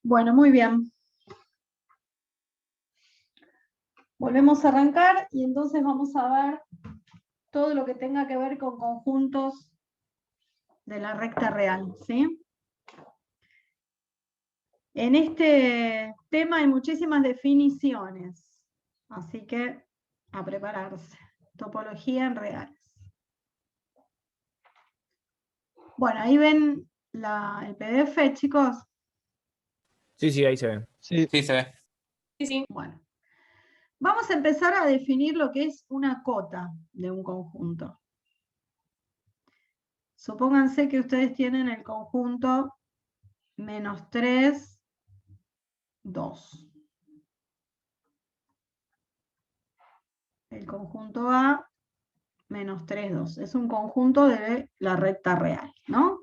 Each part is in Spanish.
Bueno, muy bien. Volvemos a arrancar y entonces vamos a ver todo lo que tenga que ver con conjuntos de la recta real, ¿sí? En este tema hay muchísimas definiciones, así que a prepararse. Topología en reales. Bueno, ahí ven el PDF, chicos. Sí, ahí se ve. Sí, Sí, se ve. Sí. Bueno, vamos a empezar a definir lo que es una cota de un conjunto. Supónganse que ustedes tienen el conjunto -3, 2. El conjunto A, -3, 2. Es un conjunto de la recta real, ¿no?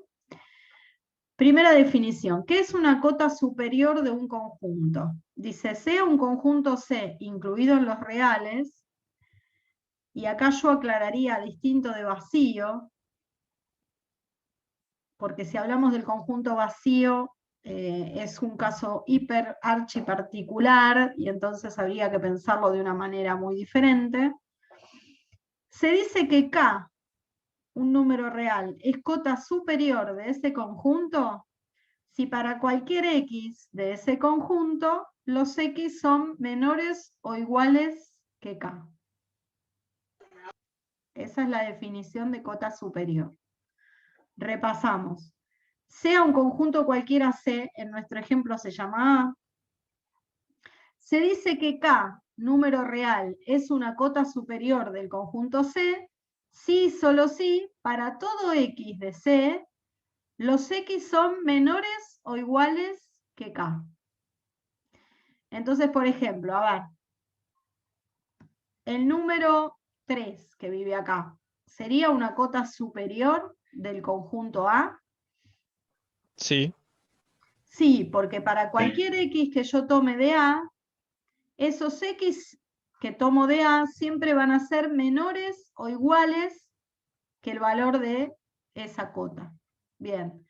Primera definición. ¿Qué es una cota superior de un conjunto? Dice, sea un conjunto C incluido en los reales, y acá yo aclararía distinto de vacío, porque si hablamos del conjunto vacío, es un caso hiper archi particular, y entonces habría que pensarlo de una manera muy diferente. Se dice que K, un número real, es cota superior de ese conjunto si para cualquier X de ese conjunto los X son menores o iguales que K. Esa es la definición de cota superior. Repasamos. Sea un conjunto cualquiera C, en nuestro ejemplo se llama A, se dice que K, número real, es una cota superior del conjunto C, si, solo si, para todo X de C, los X son menores o iguales que K. Entonces, por ejemplo, a ver, el número 3 que vive acá, ¿sería una cota superior del conjunto A? sí, Sí, porque para cualquier X que yo tome de A, esos X que tomo de A siempre van a ser menores o iguales que el valor de esa cota. Bien.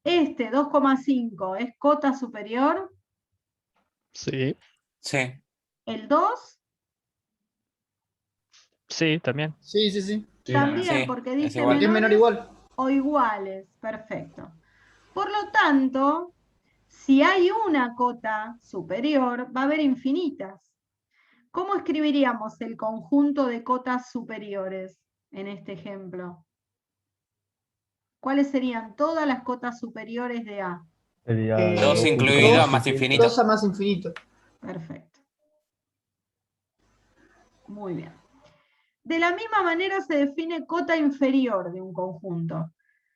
Este 2,5 es cota superior. sí, Sí. El 2 sí, también. Sí. también, Sí, porque es dice igual. Porque es menor menores igual. o iguales. Perfecto. Por lo tanto, si hay una cota superior, va a haber infinitas. ¿Cómo escribiríamos el conjunto de cotas superiores en este ejemplo? ¿Cuáles serían todas las cotas superiores de A? Sería Dos incluido más infinito. 2 a más infinito. Perfecto. Muy bien. De la misma manera se define cota inferior de un conjunto.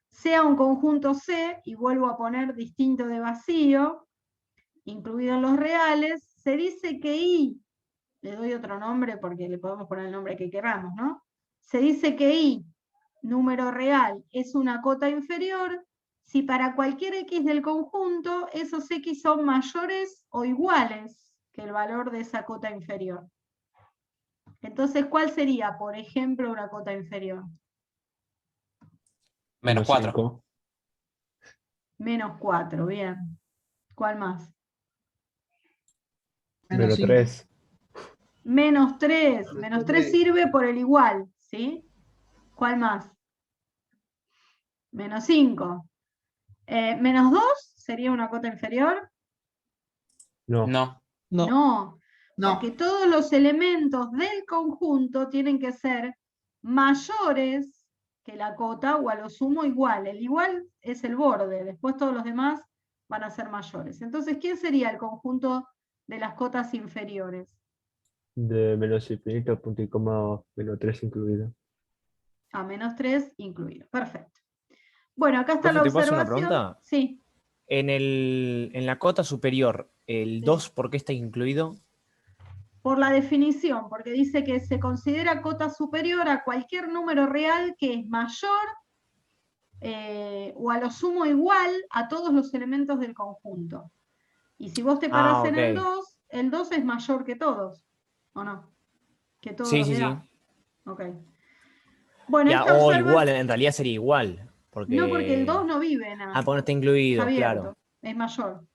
Sea un conjunto C, y vuelvo a poner distinto de vacío, incluido en los reales, se dice que I, le doy otro nombre porque le podemos poner el nombre que queramos, ¿no? Se dice que I, número real, es una cota inferior si para cualquier X del conjunto esos X son mayores o iguales que el valor de esa cota inferior. Entonces, ¿cuál sería, por ejemplo, una cota inferior? -4. -4, bien. ¿Cuál más? Menos 5. -3. -3. Menos -3 tres. sirve por el igual, ¿sí? ¿Cuál más? -5. -2 sería una cota inferior. No. No. No, No, porque No. todos los elementos del conjunto tienen que ser mayores que la cota o a lo sumo igual. El igual es el borde, después todos los demás van a ser mayores. Entonces, ¿quién sería el conjunto de las cotas inferiores? De menos infinito, punto y coma, -3 incluido. A -3 incluido. Perfecto. Bueno, acá está Profe, la ¿te puedo hacer una observación. pregunta? Sí. En la cota superior, ¿el Sí. 2 por qué está incluido? Por la definición, porque dice que se considera cota superior a cualquier número real que es mayor o a lo sumo igual a todos los elementos del conjunto. Y si vos te parás Ah, en ok. el 2 es mayor que todos, ¿o no? Que todos Sí, los sí, de sí. A. Ok. Bueno, esta O observación, igual, en realidad sería igual. no, porque el 2 Porque. no vive en A, Ah, porque no está está incluido, abierto, claro. es mayor.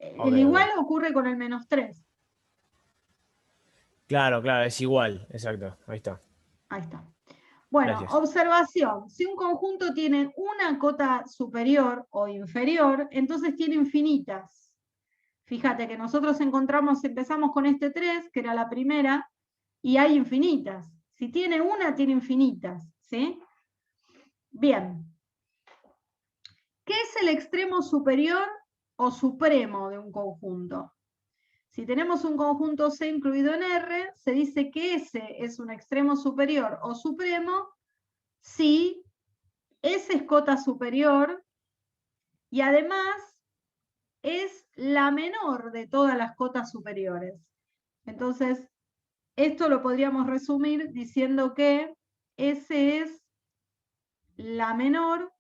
Ok, El igual ocurre con el -3. Claro, claro, es igual, exacto. Ahí está. Ahí está. Bueno, Gracias. observación. Si un conjunto tiene una cota superior o inferior, entonces tiene infinitas. Fíjate que nosotros empezamos con este 3, que era la primera, y hay infinitas. Si tiene una, tiene infinitas. ¿Sí? Bien. ¿Qué es el extremo superior o supremo de un conjunto? Si tenemos un conjunto C incluido en R, se dice que ese es un extremo superior o supremo si S es cota superior y además es la menor de todas las cotas superiores. Entonces, esto lo podríamos resumir diciendo que S es la menor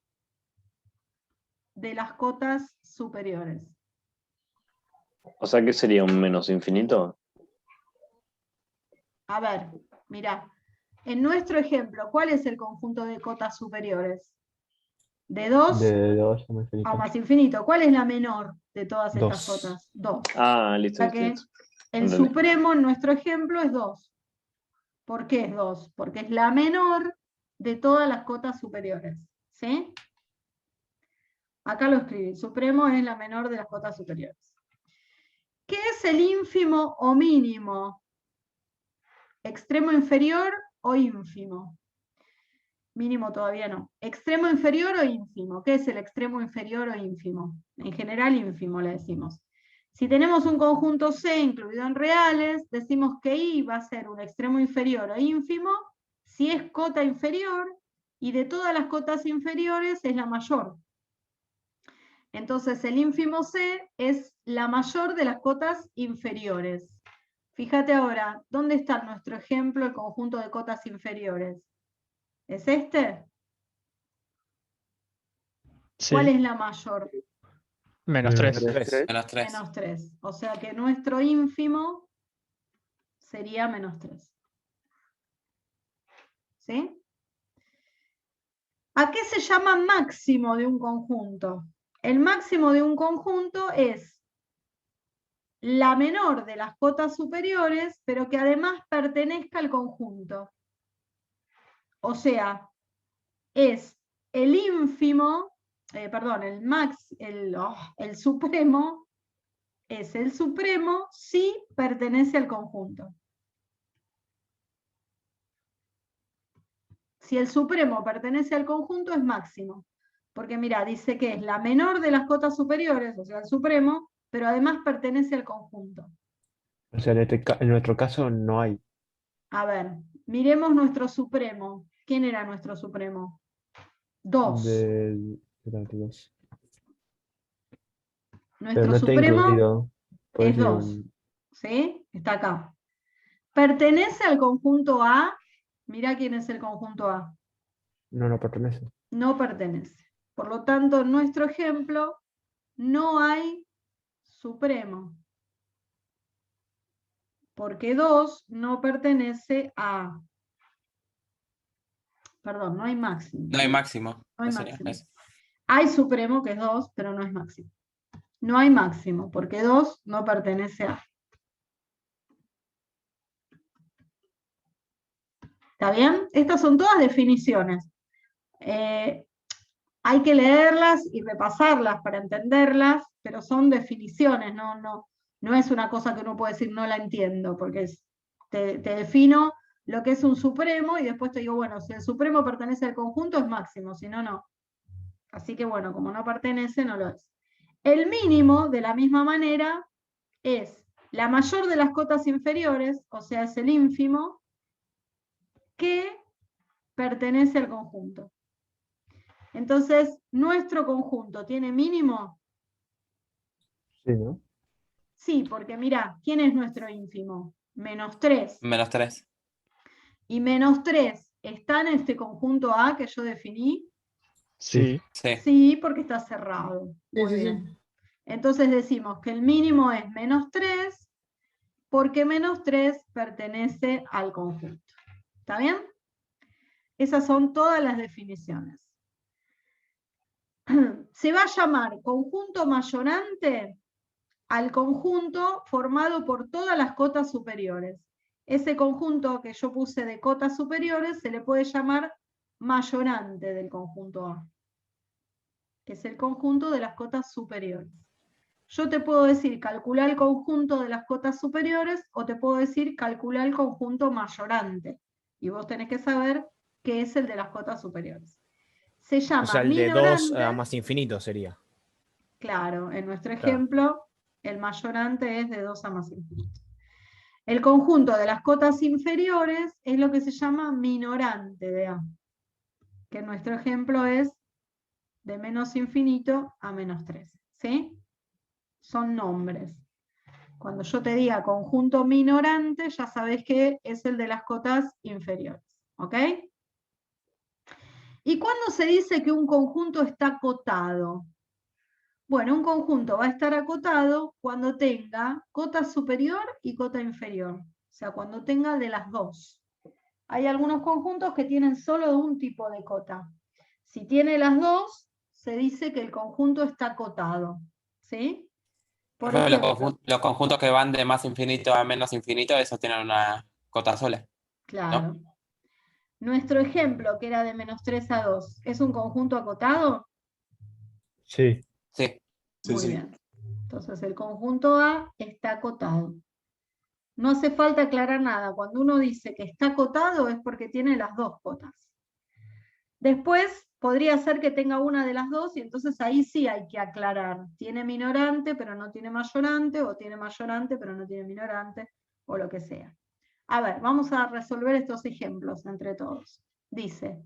de las cotas superiores. O sea, ¿qué sería un menos infinito? A ver, mirá. En nuestro ejemplo, ¿cuál es el conjunto de cotas superiores? De 2 De 2 a más a infinito. más infinito. ¿Cuál es la menor de todas estas 2. cotas? 2. Ah, O listo, sea listo, que listo. el Entendí. supremo en nuestro ejemplo es 2. ¿Por qué es 2? Porque es la menor de todas las cotas superiores. ¿Sí? Acá lo escribí. Supremo es la menor de las cotas superiores. ¿Qué es el ínfimo o mínimo? ¿Extremo inferior o ínfimo? Mínimo todavía no. ¿Extremo inferior o ínfimo? ¿Qué es el extremo inferior o ínfimo? En general, ínfimo le decimos. Si tenemos un conjunto C incluido en reales, decimos que I va a ser un extremo inferior o ínfimo si es cota inferior y de todas las cotas inferiores es la mayor. Entonces el ínfimo C es la mayor de las cotas inferiores. Fíjate ahora, ¿dónde está nuestro ejemplo, el conjunto de cotas inferiores? ¿Es este? Sí. ¿Cuál es la mayor? -3. 3. -3. -3. O sea que nuestro ínfimo sería -3. ¿Sí? ¿A qué se llama máximo de un conjunto? El máximo de un conjunto es la menor de las cotas superiores, pero que además pertenezca al conjunto. O sea, es el ínfimo, el supremo, es el supremo si pertenece al conjunto. Si el supremo pertenece al conjunto es máximo. Porque mira, dice que es la menor de las cotas superiores, o sea, el supremo, pero además pertenece al conjunto. O sea, en nuestro caso no hay. A ver, miremos nuestro supremo. ¿Quién era nuestro supremo? 2. Era de 2. Pero Nuestro no está supremo incluido. Puede es ser 2. ¿Sí? Está acá. ¿Pertenece al conjunto A? Mirá quién es el conjunto A. no pertenece. No pertenece. Por lo tanto, en nuestro ejemplo, no hay supremo. Porque 2 no pertenece a... Perdón, no hay máximo. No hay máximo. No hay No sería máximo. eso. Hay supremo, que es 2, pero no es máximo. No hay máximo, porque 2 no pertenece a... ¿Está bien? Estas son todas definiciones. Hay que leerlas y repasarlas para entenderlas, pero son definiciones, no es una cosa que uno puede decir no la entiendo, porque te defino lo que es un supremo y después te digo, bueno, si el supremo pertenece al conjunto es máximo, si no, no. Así que bueno, como no pertenece, no lo es. El mínimo, de la misma manera, es la mayor de las cotas inferiores, o sea, es el ínfimo, que pertenece al conjunto. Entonces, ¿nuestro conjunto tiene mínimo? Sí, ¿no? Sí, porque mirá, ¿quién es nuestro ínfimo? -3. -3. Y -3 está en este conjunto A que yo definí. Sí. Sí. Sí, porque está cerrado. Muy Sí, sí, bien. sí. Entonces decimos que el mínimo es -3 porque -3 pertenece al conjunto. ¿Está bien? Esas son todas las definiciones. Se va a llamar conjunto mayorante al conjunto formado por todas las cotas superiores. Ese conjunto que yo puse de cotas superiores se le puede llamar mayorante del conjunto A, que es el conjunto de las cotas superiores. Yo te puedo decir calcular el conjunto de las cotas superiores o te puedo decir calcular el conjunto mayorante. Y vos tenés que saber qué es el de las cotas superiores. Se llama O sea, el de minorante. 2 a más infinito sería. Claro, en nuestro Claro. ejemplo, el mayorante es de 2 a más infinito. El conjunto de las cotas inferiores es lo que se llama minorante de A, que en nuestro ejemplo es de menos infinito a menos 3. ¿Sí? Son nombres. Cuando yo te diga conjunto minorante, ya sabés que es el de las cotas inferiores. ¿Ok? ¿Y cuándo se dice que un conjunto está acotado? Bueno, un conjunto va a estar acotado cuando tenga cota superior y cota inferior. O sea, cuando tenga de las dos. Hay algunos conjuntos que tienen solo un tipo de cota. Si tiene las dos, se dice que el conjunto está acotado. ¿Sí? Por Pero ejemplo, los conjuntos que van de más infinito a menos infinito, esos tienen una cota sola. claro. Nuestro ejemplo, que era de menos 3 a 2, ¿es un conjunto acotado? Sí. Sí. Muy bien. Entonces el conjunto A está acotado. No hace falta aclarar nada. Cuando uno dice que está acotado es porque tiene las dos cotas. Después podría ser que tenga una de las dos y entonces ahí sí hay que aclarar. Tiene minorante pero no tiene mayorante, o tiene mayorante pero no tiene minorante, o lo que sea. A ver, vamos a resolver estos ejemplos entre todos. Dice,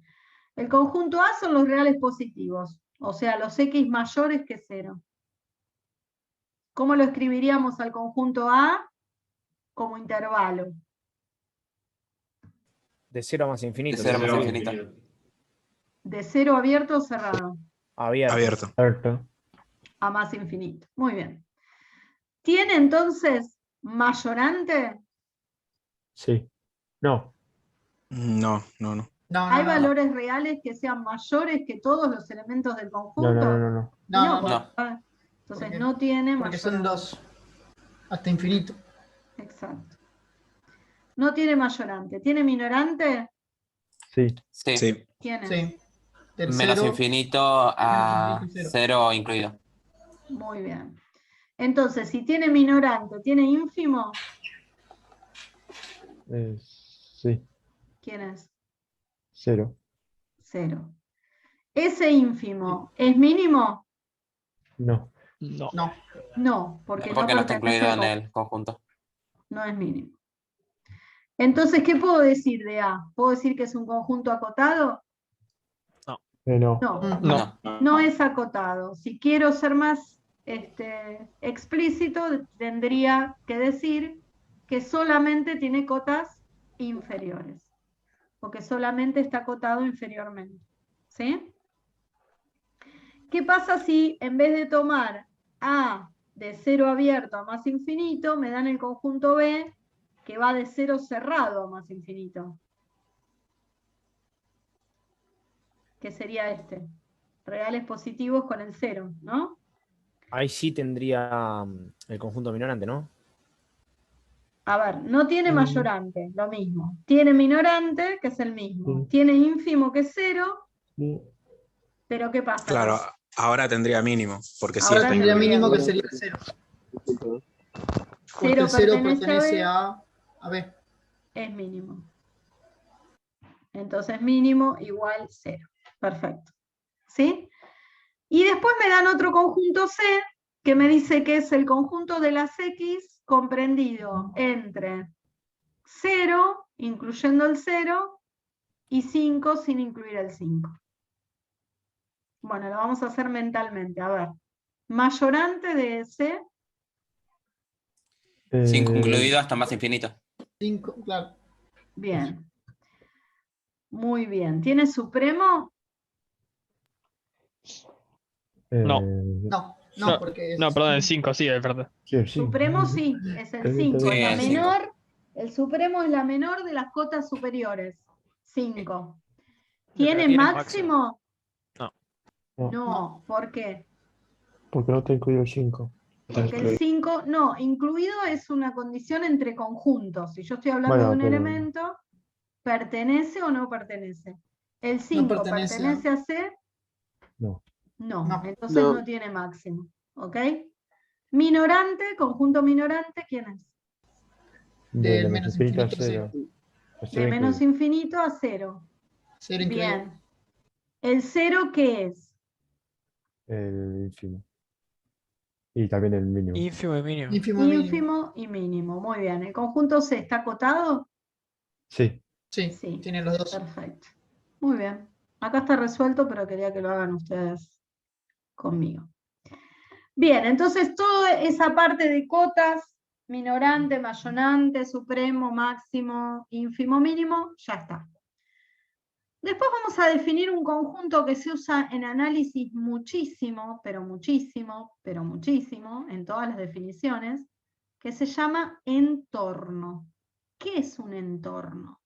el conjunto A son los reales positivos, o sea, los x mayores que 0. ¿Cómo lo escribiríamos al conjunto A? Como intervalo. De 0 a más infinito. De 0 más sería. infinito. ¿De 0 abierto o cerrado? Abierto. Abierto. Abierto. A más infinito. Muy bien. ¿Tiene entonces mayorante? Sí. No. No. ¿Hay valores reales que sean mayores que todos los elementos del conjunto? No. No, No. entonces Porque- no tiene Porque son mayorante. 2 hasta infinito. Exacto. No tiene mayorante. ¿Tiene minorante? Sí. Sí. Sí. ¿Quién es? Sí. Del Menos 0. infinito a Menos infinito, 0 incluido. Muy bien. Entonces, si tiene minorante, ¿tiene ínfimo? Sí. ¿Quién es? 0. 0. ¿Ese ínfimo es mínimo? No. No. No. No, porque no Porque no está pertenece incluido al en el conjunto. no es mínimo. Entonces, ¿qué puedo decir de A? ¿Puedo decir que es un conjunto acotado? No. No, No. no es acotado. Si quiero ser más explícito, tendría que decir que solamente tiene cotas inferiores, o que solamente está acotado inferiormente. ¿Sí? ¿Qué pasa si en vez de tomar A de 0 abierto a más infinito, me dan el conjunto B que va de 0 cerrado a más infinito? ¿Qué sería este? Reales positivos con el 0, ¿no? Ahí sí tendría el conjunto minorante, ¿no? A ver, no tiene mayorante, lo mismo. Tiene minorante, que es el mismo. Sí. Tiene ínfimo, que es 0, Sí. pero ¿qué pasa? Claro, ahora tendría mínimo. Porque sí Ahora está Tendría incluido. mínimo que sería 0. Porque el 0 pertenece a B. Es mínimo. Entonces mínimo igual 0. Perfecto. ¿Sí? Y después me dan otro conjunto C que me dice que es el conjunto de las X comprendido entre 0, incluyendo el 0, y 5 sin incluir el 5. Bueno, lo vamos a hacer mentalmente. A ver. Mayorante de C. 5 incluido hasta más infinito. 5, claro. Bien. Muy bien. ¿Tiene supremo? No. No, porque es. No, perdón, el 5, sí, es verdad. Sí, el 5. Supremo sí, es el Está 5. bien. Es la Sí, el 5. menor. El supremo es la menor de las cotas superiores. 5. ¿Tiene tiene máximo? No. No. ¿Por qué? Porque no te incluyo el 5. Porque el 5 no, incluido es una condición entre conjuntos. Si yo estoy hablando Bueno, de un pero- elemento, ¿pertenece o no pertenece? ¿El 5 pertenece a- pertenece a C? No. No, No. entonces No. no tiene máximo. ¿Ok? Minorante, conjunto minorante, ¿quién es? Del menos infinito a cero. A De cero menos incluido. infinito a 0. Cero incluido. Bien. ¿El 0 qué es? El ínfimo. Y también el mínimo. Ínfimo y mínimo. Ínfimo mínimo. Ínfimo y mínimo. Muy bien. ¿El conjunto C está acotado? Sí. Sí, Sí. tiene los dos. Perfecto. Muy bien. Acá está resuelto, pero quería que lo hagan ustedes conmigo. Bien, entonces toda esa parte de cotas, minorante, mayonante, supremo, máximo, ínfimo, mínimo, ya está. Después vamos a definir un conjunto que se usa en análisis muchísimo, pero muchísimo, pero muchísimo, en todas las definiciones, que se llama entorno. ¿Qué es un entorno?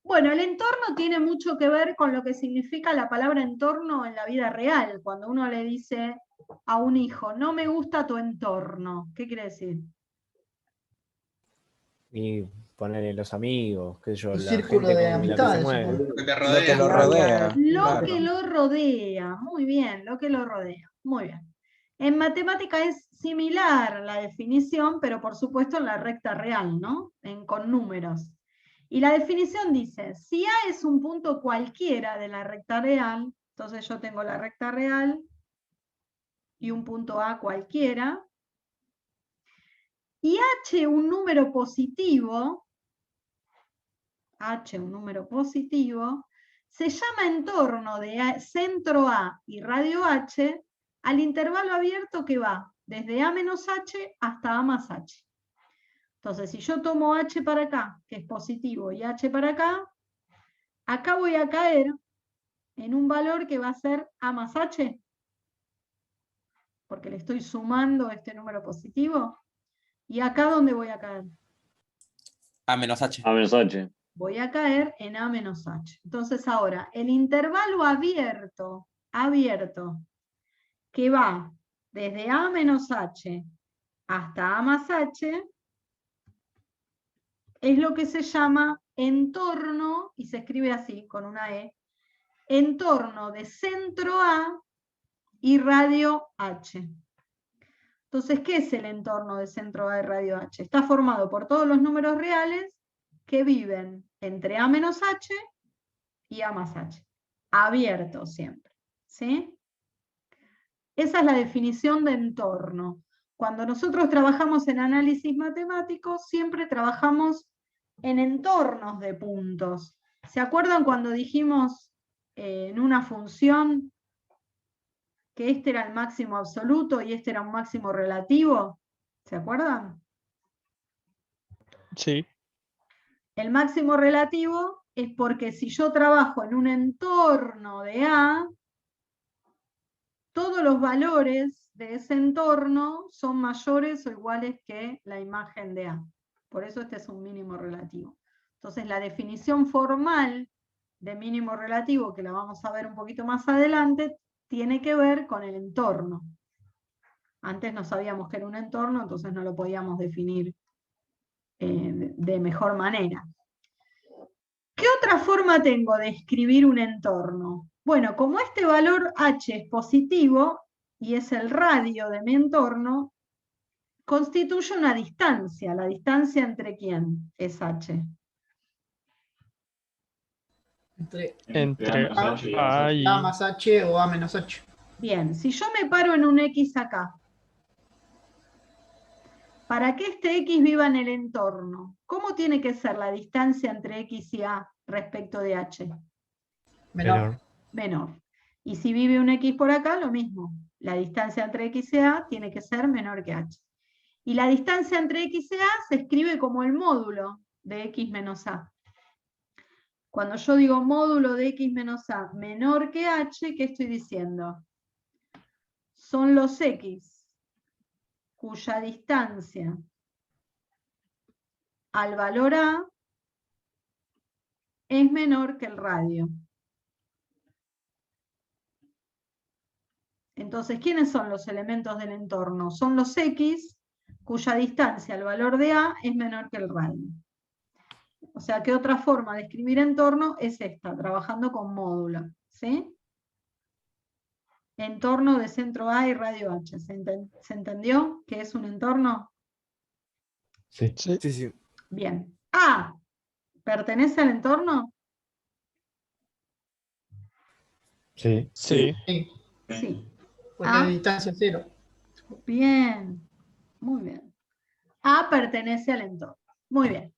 Bueno, el entorno tiene mucho que ver con lo que significa la palabra entorno en la vida real. Cuando uno le dice a un hijo, no me gusta tu entorno, ¿qué quiere decir? Y ponerle los amigos, qué sé yo, Un la círculo gente de con la que se amistades, mueve. supongo. Lo que te Lo que lo rodea. rodea. Lo claro. que lo rodea, muy bien, lo que lo rodea, muy bien. En matemática es similar la definición, pero por supuesto en la recta real, ¿no? Con números. Y la definición dice, si A es un punto cualquiera de la recta real, entonces yo tengo la recta real y un punto A cualquiera, y H un número positivo, se llama entorno de centro A y radio H al intervalo abierto que va desde A menos H hasta A más H. Entonces, si yo tomo H para acá, que es positivo, y H para acá voy a caer en un valor que va a ser A más H, porque le estoy sumando este número positivo. ¿Y acá dónde voy a caer? A menos H. A menos H. Voy a caer en A menos H. Entonces ahora, el intervalo abierto, que va desde A menos H hasta A más H, es lo que se llama entorno, y se escribe así, con una E, entorno de centro A y radio H. Entonces, ¿qué es el entorno de centro A y radio H? Está formado por todos los números reales que viven entre A menos H y A más H. Abierto siempre. ¿Sí? Esa es la definición de entorno. Cuando nosotros trabajamos en análisis matemático, siempre trabajamos en entornos de puntos. ¿Se acuerdan cuando dijimos en una función que este era el máximo absoluto y este era un máximo relativo? ¿Se acuerdan? Sí. El máximo relativo es porque si yo trabajo en un entorno de A, todos los valores de ese entorno son mayores o iguales que la imagen de A. Por eso este es un mínimo relativo. Entonces la definición formal de mínimo relativo, que la vamos a ver un poquito más adelante, tiene que ver con el entorno. Antes no sabíamos que era un entorno, entonces no lo podíamos definir de mejor manera. ¿Qué otra forma tengo de escribir un entorno? Bueno, como este valor h es positivo y es el radio de mi entorno, constituye una distancia. ¿La distancia entre quién es h? Entre A y A más H o A menos H. Bien, si yo me paro en un x acá, para que este x viva en el entorno, ¿cómo tiene que ser la distancia entre x y a respecto de h? Menor. Menor. Y si vive un x por acá, lo mismo. La distancia entre x y a tiene que ser menor que h. Y la distancia entre x y a se escribe como el módulo de x menos a. Cuando yo digo módulo de x menos a menor que h, ¿qué estoy diciendo? Son los x cuya distancia al valor a es menor que el radio. Entonces, ¿quiénes son los elementos del entorno? Son los X, cuya distancia al valor de A es menor que el radio. O sea, que otra forma de escribir entorno es esta, trabajando con módulo, ¿sí? Entorno de centro A y radio H. ¿Se entendió qué es un entorno? Sí. Sí. Sí, sí. Bien. A, ¿pertenece al entorno? Sí. Sí. Sí, Sí. porque Ah. a distancia cero. Bien, muy bien. A pertenece al entorno. Muy bien.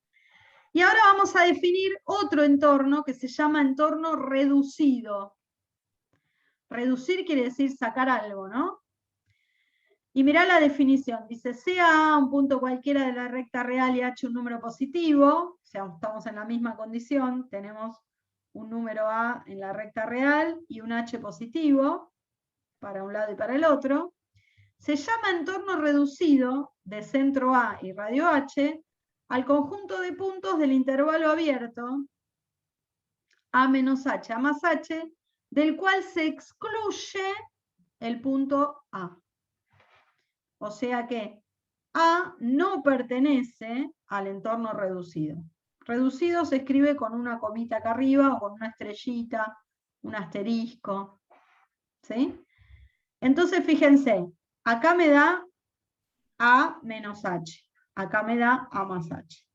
Y ahora vamos a definir otro entorno que se llama entorno reducido. Reducir quiere decir sacar algo, ¿no? Y mirá la definición. Dice, sea A un punto cualquiera de la recta real y H un número positivo, o sea, estamos en la misma condición, tenemos un número A en la recta real y un H positivo, para un lado y para el otro. Se llama entorno reducido de centro A y radio H al conjunto de puntos del intervalo abierto A menos H a más H, del cual se excluye el punto A. O sea que A no pertenece al entorno reducido. Reducido se escribe con una comita acá arriba o con una estrellita, un asterisco. ¿Sí? Entonces, fíjense, acá me da A menos H. Acá me da A más H.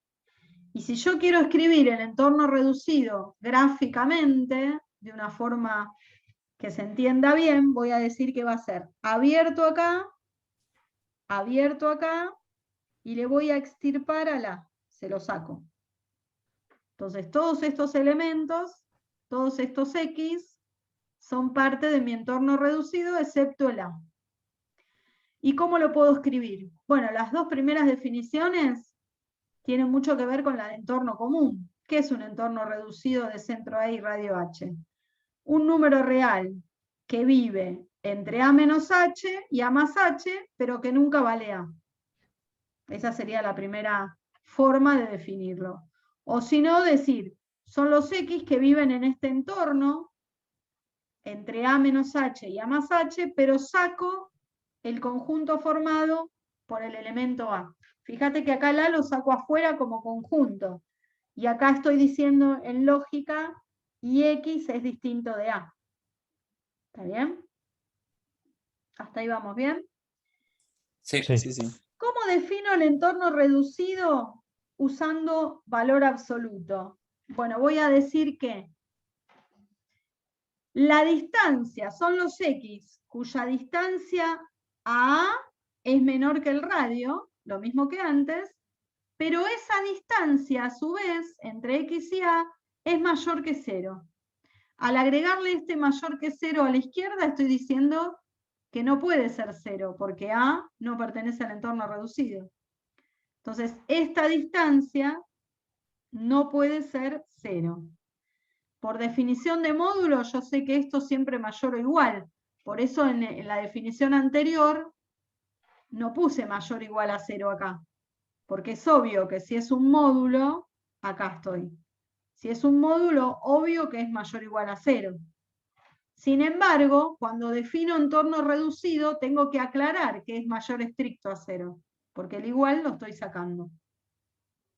Y si yo quiero escribir el entorno reducido gráficamente, de una forma que se entienda bien, voy a decir que va a ser abierto acá, y le voy a extirpar a la, se lo saco. Entonces, todos estos elementos, todos estos X, son parte de mi entorno reducido, excepto el A. ¿Y cómo lo puedo escribir? Bueno, las dos primeras definiciones tienen mucho que ver con la de entorno común. ¿Qué es un entorno reducido de centro A y radio H? Un número real que vive entre A menos H y A más H, pero que nunca vale A. Esa sería la primera forma de definirlo. O si no, decir, son los X que viven en este entorno, entre A menos H y A más H, pero saco el conjunto formado por el elemento A. Fíjate que acá el A lo saco afuera como conjunto. Y acá estoy diciendo en lógica, y X es distinto de A. ¿Está bien? ¿Hasta ahí vamos bien? Sí. Sí. Sí, sí. ¿Cómo defino el entorno reducido usando valor absoluto? Bueno, voy a decir que la distancia son los X, cuya distancia a A es menor que el radio, lo mismo que antes, pero esa distancia, a su vez, entre X y A, es mayor que 0. Al agregarle este mayor que 0 a la izquierda, estoy diciendo que no puede ser 0, porque A no pertenece al entorno reducido. Entonces, esta distancia no puede ser 0. Por definición de módulo, yo sé que esto siempre es mayor o igual. Por eso en la definición anterior no puse mayor o igual a 0 acá. Porque es obvio que si es un módulo, acá estoy. Si es un módulo, obvio que es mayor o igual a 0. Sin embargo, cuando defino entorno reducido, tengo que aclarar que es mayor estricto a 0, porque el igual lo estoy sacando.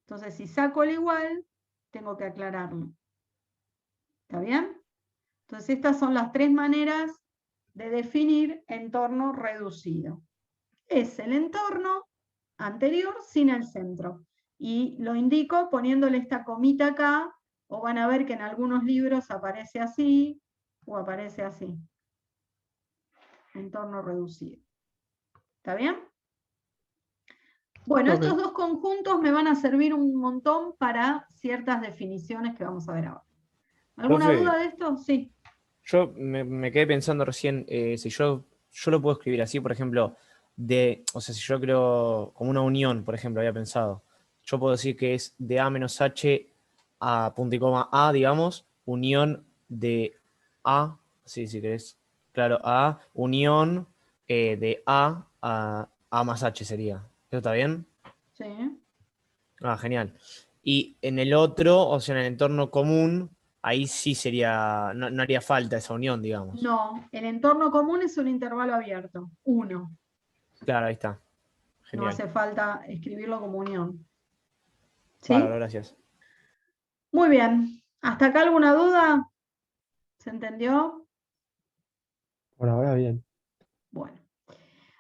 Entonces, si saco el igual, tengo que aclararlo. ¿Está bien? Entonces, estas son las tres maneras de definir entorno reducido. Es el entorno anterior sin el centro. Y lo indico poniéndole esta comita acá, o van a ver que en algunos libros aparece así, o aparece así. Entorno reducido. ¿Está bien? Bueno, Ok. estos dos conjuntos me van a servir un montón para ciertas definiciones que vamos a ver ahora. ¿Alguna Profe, duda de esto? Sí. Yo me quedé pensando recién, si yo lo puedo escribir así, por ejemplo, o sea, si yo creo como una unión, por ejemplo, había pensado, yo puedo decir que es de A menos H a punto y coma A, digamos, unión de A, sí, si querés, claro, A, unión de a más H sería. ¿Eso está bien? Sí. Ah, genial. Y en el otro, o sea, en el entorno común, ahí sí sería, no haría falta esa unión, digamos. No, el entorno común es un intervalo abierto, 1. Claro, ahí está. No Genial. hace falta escribirlo como unión. ¿Sí? Bárbaro, gracias. Muy bien. ¿Hasta acá alguna duda? ¿Se entendió? Por ahora bien. Bueno.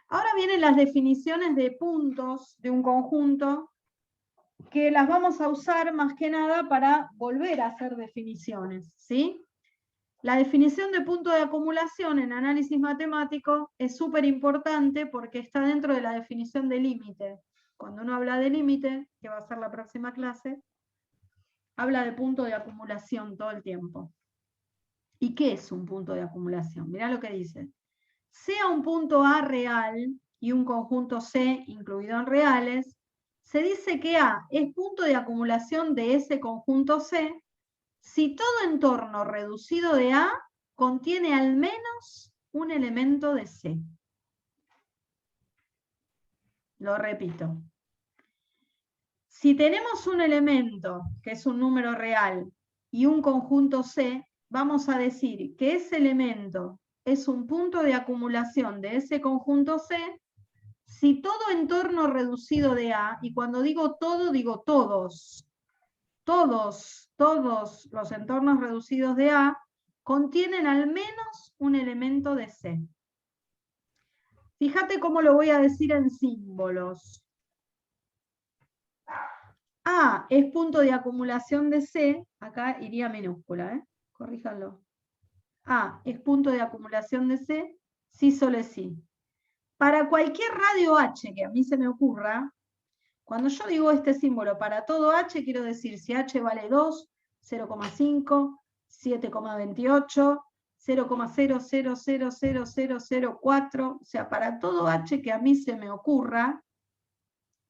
Ahora vienen las definiciones de puntos de un conjunto, que las vamos a usar más que nada para volver a hacer definiciones, ¿sí? La definición de punto de acumulación en análisis matemático es súper importante porque está dentro de la definición de límite. Cuando uno habla de límite, que va a ser la próxima clase, habla de punto de acumulación todo el tiempo. ¿Y qué es un punto de acumulación? Mirá lo que dice. Sea un punto A real y un conjunto C incluido en reales, se dice que A es punto de acumulación de ese conjunto C si todo entorno reducido de A contiene al menos un elemento de C. Lo repito. Si tenemos un elemento que es un número real y un conjunto C, vamos a decir que ese elemento es un punto de acumulación de ese conjunto C si todo entorno reducido de A, y cuando digo todo, digo todos los entornos reducidos de A contienen al menos un elemento de C. Fíjate cómo lo voy a decir en símbolos. A es punto de acumulación de C, acá iría minúscula, corríjanlo. A es punto de acumulación de C, sí, solo sí. Para cualquier radio H que a mí se me ocurra, cuando yo digo este símbolo para todo H, quiero decir si H vale 2, 0,5, 7,28, 0,000004, o sea, para todo H que a mí se me ocurra,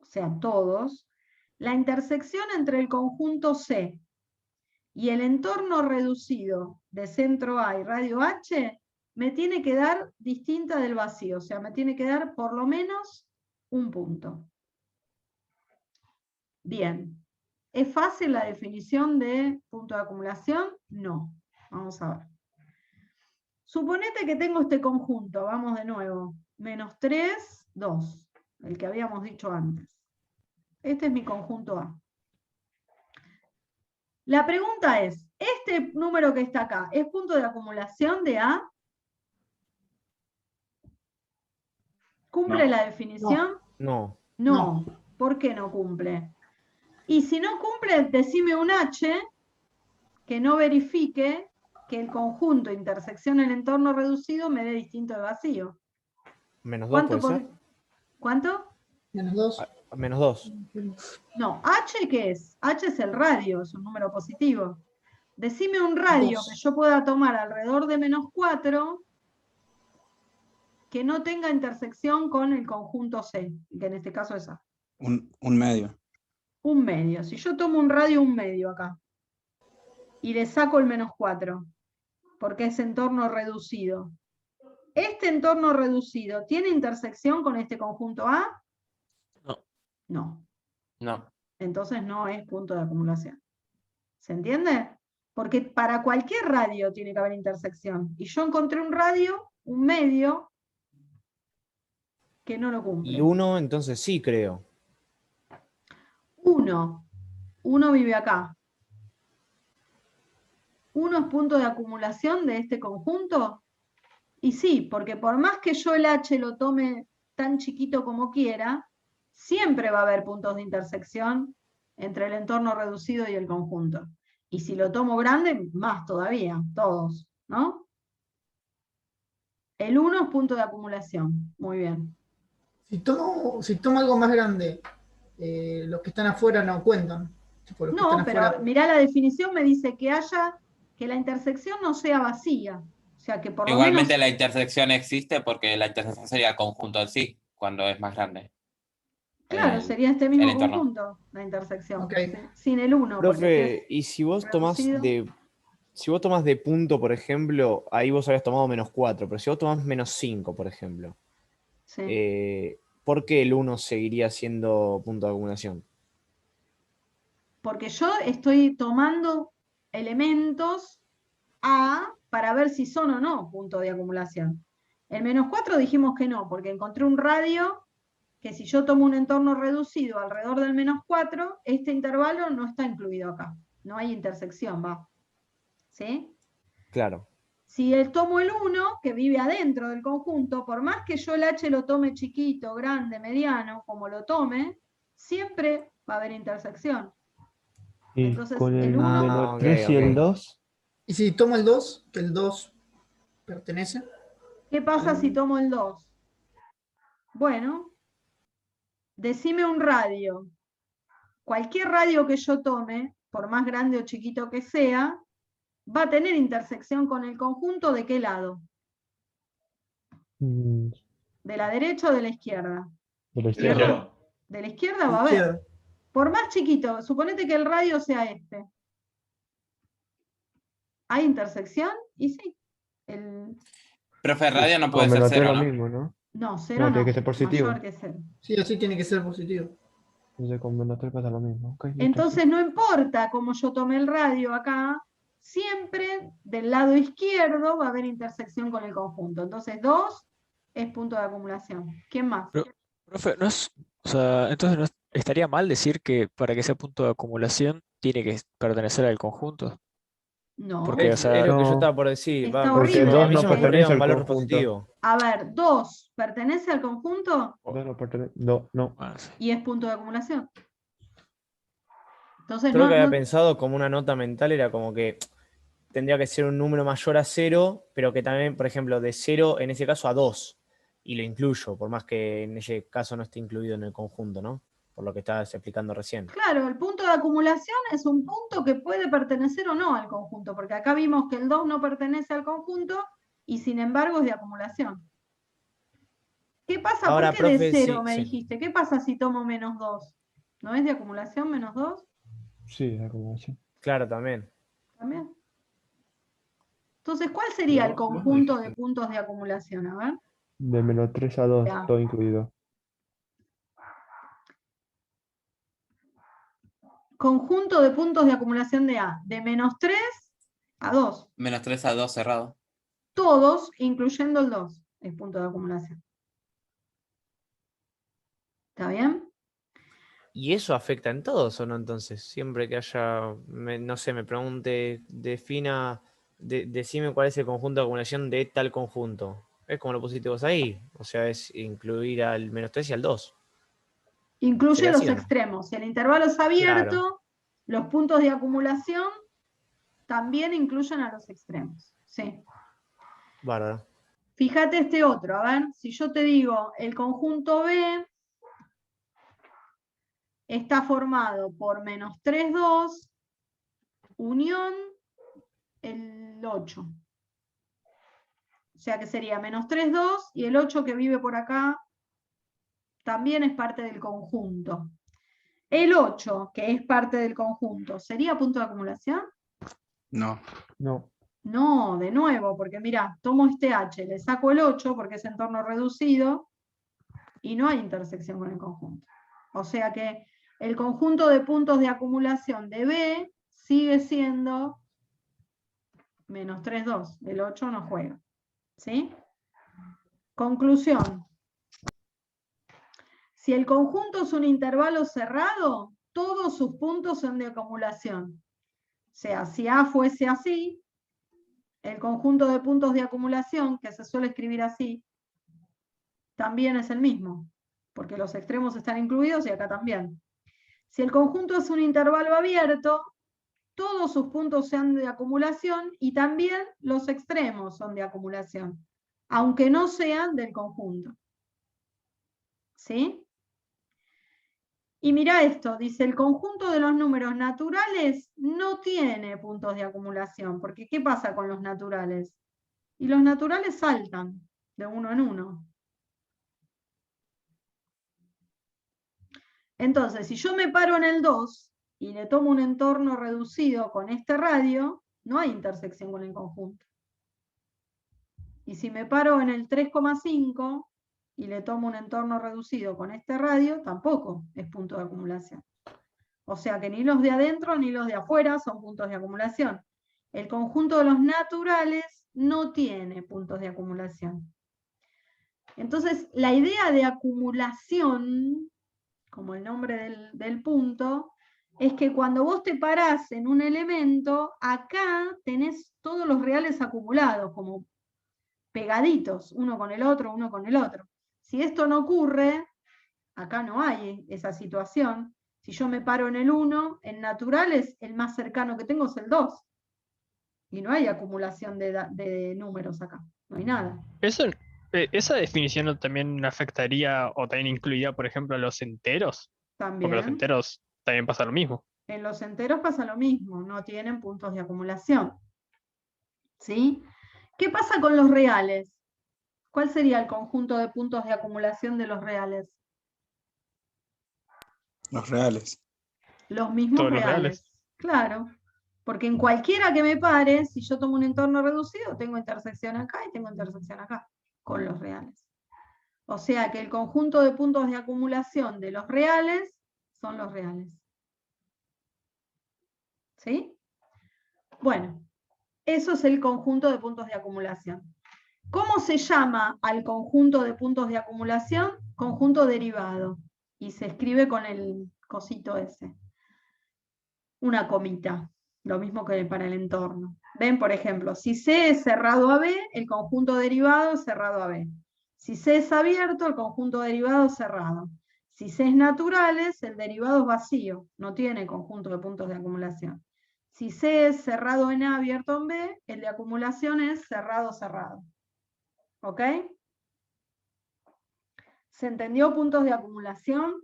o sea, todos, la intersección entre el conjunto C y el entorno reducido de centro A y radio H me tiene que dar distinta del vacío, o sea, me tiene que dar por lo menos un punto. Bien. ¿Es fácil la definición de punto de acumulación? No. Vamos a ver. Suponete que tengo este conjunto, vamos de nuevo. Menos 3, 2, el que habíamos dicho antes. Este es mi conjunto A. La pregunta es, ¿este número que está acá es punto de acumulación de A? ¿Cumple la definición? No. No. ¿Por qué no cumple? Y si no cumple, decime un H que no verifique que el conjunto intersección el entorno reducido me dé distinto de vacío. ¿Menos 2 puede ser? ¿Cuánto? Menos 2. Menos 2. No, H ¿qué es? H es el radio, es un número positivo. Decime un radio Dos. que yo pueda tomar alrededor de menos 4 que no tenga intersección con el conjunto C, que en este caso es A. Un medio. Un medio. Si yo tomo un radio, un medio acá, y le saco el menos 4, porque es entorno reducido. ¿Este entorno reducido tiene intersección con este conjunto A? No. No. No. Entonces no es punto de acumulación. ¿Se entiende? Porque para cualquier radio tiene que haber intersección. Y yo encontré un radio, un medio, que no lo cumple. Y 1, entonces sí, creo. 1 vive acá. 1 es punto de acumulación de este conjunto. Y sí, porque por más que yo el H lo tome tan chiquito como quiera, siempre va a haber puntos de intersección entre el entorno reducido y el conjunto. Y si lo tomo grande, más todavía, todos, ¿no? El 1 es punto de acumulación. Muy bien. Si tomo algo más grande, los que están afuera no cuentan. Tipo, los que No, están pero afuera- mirá la definición, me dice que la intersección no sea vacía. O sea, que por lo Igualmente menos... la intersección existe porque la intersección sería el conjunto en sí, cuando es más grande. Claro, sería este mismo entorno. conjunto, la intersección. Ok. Sin el 1. Profe, y si vos tomás reducido. de punto, por ejemplo, ahí vos habías tomado menos 4, pero si vos tomás menos 5, por ejemplo, Sí. ¿por qué el 1 seguiría siendo punto de acumulación? Porque yo estoy tomando elementos A para ver si son o no puntos de acumulación. El -4 dijimos que no, porque encontré un radio que si yo tomo un entorno reducido alrededor del -4, este intervalo no está incluido acá. No hay intersección, va. ¿Sí? Claro. Si tomo el 1, que vive adentro del conjunto, por más que yo el H lo tome chiquito, grande, mediano, como lo tome, siempre va a haber intersección. Y Entonces, con el el 1, menos ok, 3 y ok. el 2, Y si tomo el 2, que el 2 pertenece. ¿qué pasa si tomo el 2? Bueno, decime un radio. Cualquier radio que yo tome, por más grande o chiquito que sea, va a tener intersección con el conjunto, ¿de qué lado? mm, ¿De la derecha o de la izquierda? de la ¿Izquierda? izquierda. De la izquierda va a haber. Izquierda. Por más chiquito, suponete que el radio sea este. ¿Hay intersección? Y sí. Profe, el radio no Con puede ser menos 3 cero, lo ¿no? mismo, ¿no? No, cero No, no. tiene que ser positivo. Mayor que cero. Sí o sí tiene que ser positivo. Entonces con menos 3 pasa lo mismo. Ok, listo, Entonces no importa cómo yo tomé el radio acá, siempre del lado izquierdo va a haber intersección con el conjunto. Entonces 2 es punto de acumulación. ¿Quién más? Pero, profe, no es, o sea, entonces no estaría mal decir que para que sea punto de acumulación tiene que pertenecer al conjunto. No. Porque, o Es sea, lo que yo No. estaba por decir. Está Va, porque horrible. a 2 mí no se me ocurría pertenece un al valor conjunto. positivo. A ver, 2 pertenece al conjunto 2 no pertenece. No, no. bueno, sí. y es punto de acumulación. Entonces Yo lo no, que había no- pensado como una nota mental era como que tendría que ser un número mayor a 0, pero que también, por ejemplo, de 0 en ese caso a 2. Y lo incluyo, por más que en ese caso no esté incluido en el conjunto, ¿no? Por lo que estabas explicando recién. Claro, el punto de acumulación es un punto que puede pertenecer o no al conjunto, porque acá vimos que el 2 no pertenece al conjunto y sin embargo es de acumulación. ¿Qué pasa? Ahora, ¿Por qué de profe, 0 sí, me sí. dijiste? ¿Qué pasa si tomo -2? ¿No es de acumulación -2? Sí, la acumulación. Claro, también. También. Entonces, ¿cuál sería el Vos conjunto de dijiste. puntos de acumulación? A ver. De menos 3 a 2, Ya. todo incluido. Conjunto de puntos de acumulación de A, de -3 a 2. -3 a 2 cerrado. Todos, incluyendo el 2, es punto de acumulación. ¿Está bien? ¿Y eso afecta en todos o no entonces? Siempre que haya, no sé, me pregunte, decime cuál es el conjunto de acumulación de tal conjunto. Es como lo pusiste vos ahí. O sea, es incluir al -3 y al 2. Incluye ¿Sería los así o no? extremos. Si el intervalo es abierto, Claro. los puntos de acumulación también incluyen a los extremos. Sí. Bárbaro. Fíjate este otro, a ver, si yo te digo el conjunto B está formado por -3, 2, unión el 8. O sea que sería -3, 2 y el 8 que vive por acá también es parte del conjunto. El 8, que es parte del conjunto, ¿sería punto de acumulación? No. No. No, de nuevo, porque mirá, tomo este H, le saco el 8 porque es entorno reducido y no hay intersección con el conjunto. O sea que el conjunto de puntos de acumulación de B sigue siendo -3, 2. El 8 no juega. ¿Sí? Conclusión. Si el conjunto es un intervalo cerrado, todos sus puntos son de acumulación. O sea, si A fuese así, el conjunto de puntos de acumulación, que se suele escribir así, también es el mismo, porque los extremos están incluidos y acá también. Si el conjunto es un intervalo abierto, todos sus puntos sean de acumulación y también los extremos son de acumulación, aunque no sean del conjunto. ¿Sí? Y mira esto, dice, el conjunto de los números naturales no tiene puntos de acumulación, porque ¿qué pasa con los naturales? Y los naturales saltan de uno en uno. Entonces, si yo me paro en el 2 y le tomo un entorno reducido con este radio, no hay intersección con el conjunto. Y si me paro en el 3,5 y le tomo un entorno reducido con este radio, tampoco es punto de acumulación. O sea que ni los de adentro ni los de afuera son puntos de acumulación. El conjunto de los naturales no tiene puntos de acumulación. Entonces, la idea de acumulación, como el nombre del punto, es que cuando vos te parás en un elemento, acá tenés todos los reales acumulados, como pegaditos, uno con el otro, uno con el otro. Si esto no ocurre, acá no hay esa situación. Si yo me paro en el 1, en naturales, el más cercano que tengo es el 2. Y no hay acumulación de números acá, no hay nada. ¿Esa definición también afectaría o también incluiría, por ejemplo, a los enteros? Porque los También, enteros también pasa lo mismo. en los enteros pasa lo mismo, no tienen puntos de acumulación. ¿Sí? ¿Qué pasa con los reales? ¿Cuál sería el conjunto de puntos de acumulación de los reales? Los reales. Los mismos Todos los reales. reales. Claro. Porque en cualquiera que me pare, si yo tomo un entorno reducido, tengo intersección acá y tengo intersección acá, con los reales. O sea que el conjunto de puntos de acumulación de los reales son los reales. ¿Sí? Bueno, eso es el conjunto de puntos de acumulación. ¿Cómo se llama al conjunto de puntos de acumulación? Conjunto derivado. Y se escribe con el cosito ese. Una comita. Lo mismo que para el entorno. Ven, por ejemplo, si C es cerrado a B, el conjunto derivado es cerrado a B. Si C es abierto, el conjunto derivado es cerrado. Si C es naturales, el derivado es vacío. No tiene conjunto de puntos de acumulación. Si C es cerrado en A, abierto en B, el de acumulación es cerrado, cerrado. ¿Ok? ¿Se entendió puntos de acumulación?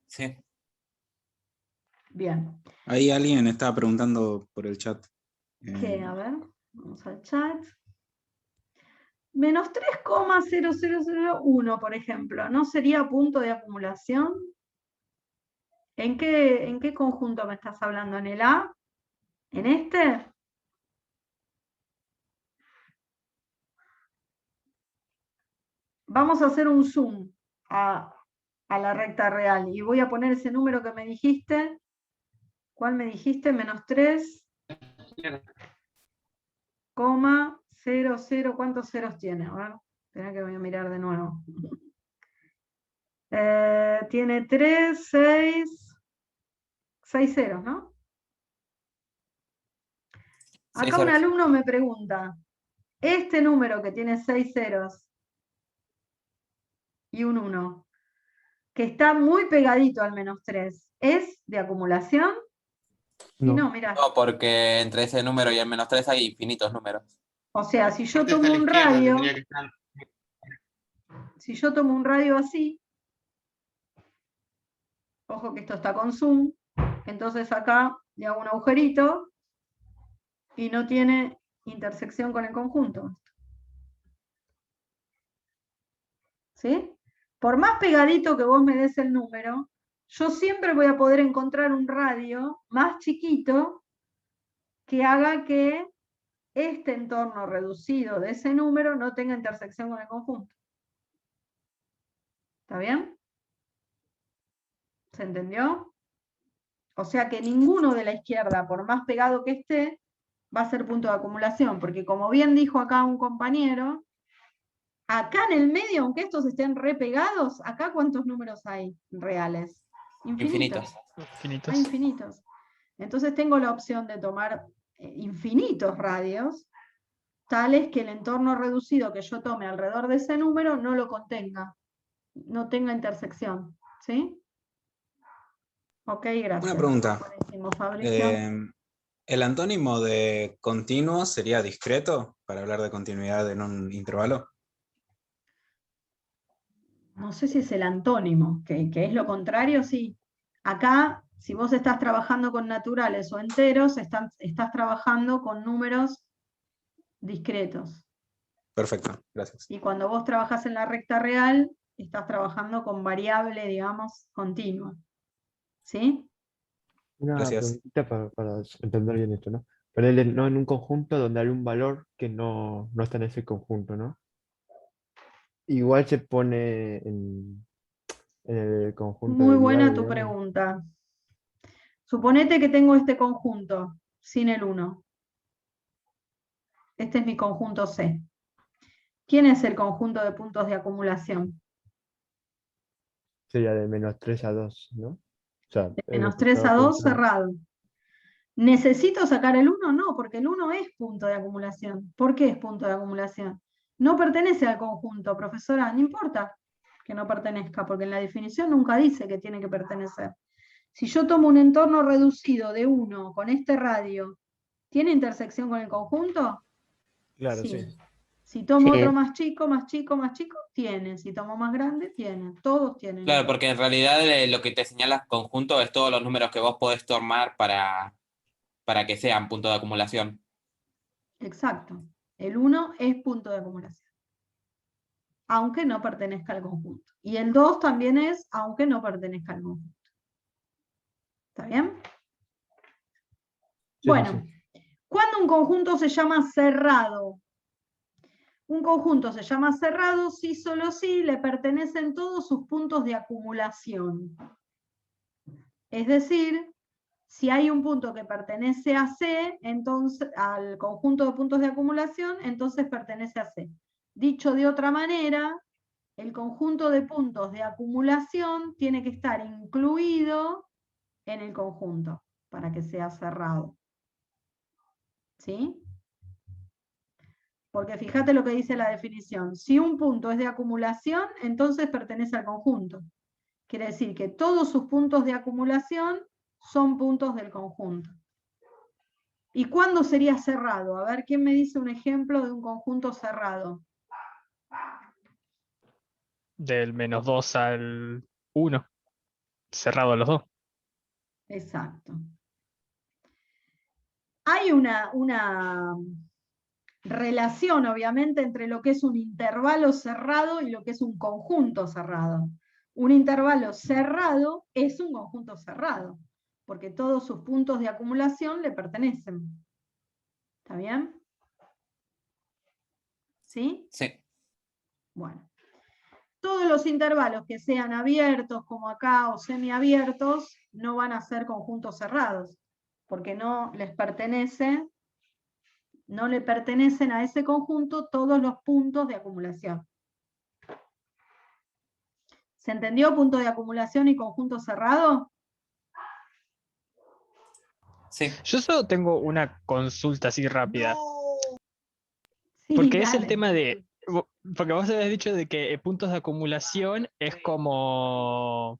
Sí. Bien. Ahí alguien estaba preguntando por el chat. ¿Qué? A ver, vamos al chat. Menos 3,0001, por ejemplo, ¿no sería punto de acumulación? ¿En qué conjunto me estás hablando? ¿En el A? ¿En este? Vamos a hacer un zoom a la recta real y voy a poner ese número que me dijiste. ¿Cuál me dijiste? Menos 3,00. ¿Cuántos ceros tiene? A ver, espera que voy a mirar de nuevo. Tiene 6 ceros, ¿no? Acá un alumno me pregunta, este número que tiene 6 ceros y un 1, que está muy pegadito al menos 3, ¿es de acumulación? Y no, mira. No, porque entre ese número y el menos 3 hay infinitos números. O sea, si yo tomo un radio, así, ojo que esto está con zoom, entonces acá le hago un agujerito y no tiene intersección con el conjunto. ¿Sí? Por más pegadito que vos me des el número, yo siempre voy a poder encontrar un radio más chiquito que haga que este entorno reducido de ese número no tenga intersección con el conjunto. ¿Está bien? ¿Se entendió? O sea que ninguno de la izquierda, por más pegado que esté, va a ser punto de acumulación, porque como bien dijo acá un compañero, acá en el medio, aunque estos estén repegados, acá ¿cuántos números hay reales? Infinitos. Hay infinitos. Entonces tengo la opción de tomar infinitos radios, tales que el entorno reducido que yo tome alrededor de ese número no lo contenga, no tenga intersección. ¿Sí? Ok, gracias. Una pregunta. Buenísimo, Fabricio. ¿El antónimo de continuo sería discreto para hablar de continuidad en un intervalo? No sé si es el antónimo, que es lo contrario, sí. Acá, si vos estás trabajando con naturales o enteros, estás trabajando con números discretos. Perfecto, gracias. Y cuando vos trabajás en la recta real, estás trabajando con variable, digamos, continua. ¿Sí? Una Gracias. preguntita para entender bien esto, ¿no? Ponerle no en un conjunto donde hay un valor que no está en ese conjunto, ¿no? Igual se pone en el conjunto Muy derivado, buena tu digamos. pregunta. Suponete que tengo este conjunto, sin el 1. Este es mi conjunto C. ¿Quién es el conjunto de puntos de acumulación? Sería de -3 a 2, ¿no? O sea, De es lo menos que 3 a estaba 2 pensando. cerrado. ¿Necesito sacar el 1? No, porque el 1 es punto de acumulación. ¿Por qué es punto de acumulación? No pertenece al conjunto, profesora, no importa que no pertenezca, porque en la definición nunca dice que tiene que pertenecer. Si yo tomo un entorno reducido de 1 con este radio, ¿tiene intersección con el conjunto? Claro, sí. Si tomo Sí. otro más chico, más chico, más chico, tiene. Si tomo más grande, tiene. Todos tienen. Claro, porque en realidad lo que te señala conjunto es todos los números que vos podés tomar para que sean punto de acumulación. Exacto. El 1 es punto de acumulación, aunque no pertenezca al conjunto. Y el 2 también es, aunque no pertenezca al conjunto. ¿Está bien? Sí, Bueno, sí, sí. ¿cuándo un conjunto se llama cerrado? Un conjunto se llama cerrado si solo si le pertenecen todos sus puntos de acumulación. Es decir, si hay un punto que pertenece a C, entonces al conjunto de puntos de acumulación, entonces pertenece a C. Dicho de otra manera, el conjunto de puntos de acumulación tiene que estar incluido en el conjunto para que sea cerrado. ¿Sí? Porque fíjate lo que dice la definición. Si un punto es de acumulación, entonces pertenece al conjunto. Quiere decir que todos sus puntos de acumulación son puntos del conjunto. ¿Y cuándo sería cerrado? A ver, ¿quién me dice un ejemplo de un conjunto cerrado? Del -2 al 1. Cerrado a los dos. Exacto. Hay una relación, obviamente, entre lo que es un intervalo cerrado y lo que es un conjunto cerrado. Un intervalo cerrado es un conjunto cerrado, porque todos sus puntos de acumulación le pertenecen. ¿Está bien? ¿Sí? Sí. Bueno. Todos los intervalos que sean abiertos, como acá, o semiabiertos, no van a ser conjuntos cerrados, porque no les pertenece, no le pertenecen a ese conjunto todos los puntos de acumulación. ¿Se entendió punto de acumulación y conjunto cerrado? Sí. Yo solo tengo una consulta así rápida. Sí, Porque es el dale. tema de. Porque vos habías dicho de que puntos de acumulación es como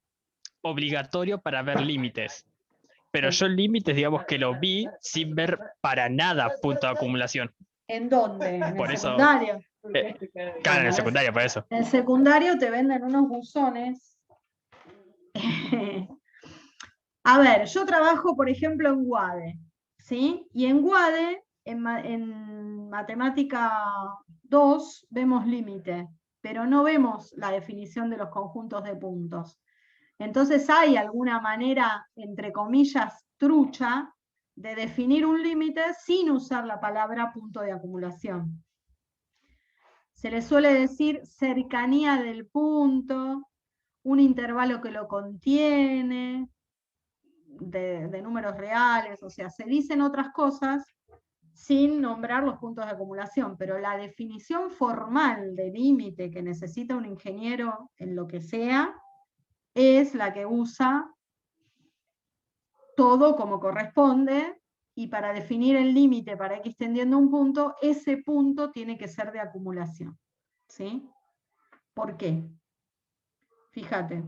obligatorio para ver límites. Pero Sí. yo límites, digamos que lo vi sin ver para nada punto de acumulación. ¿En dónde? ¿En Por el eso. secundario? Claro, en el secundario, por eso. En el secundario te venden unos buzones. A ver, yo trabajo, por ejemplo, en WADE, ¿sí? Y en WADE, en matemática 2, vemos límite, pero no vemos la definición de los conjuntos de puntos. Entonces hay alguna manera, entre comillas, trucha, de definir un límite sin usar la palabra punto de acumulación. Se le suele decir cercanía del punto, un intervalo que lo contiene, de números reales, o sea, se dicen otras cosas sin nombrar los puntos de acumulación, pero la definición formal de límite que necesita un ingeniero en lo que sea es la que usa todo como corresponde, y para definir el límite para X tendiendo un punto, ese punto tiene que ser de acumulación. ¿Sí? ¿Por qué? Fíjate,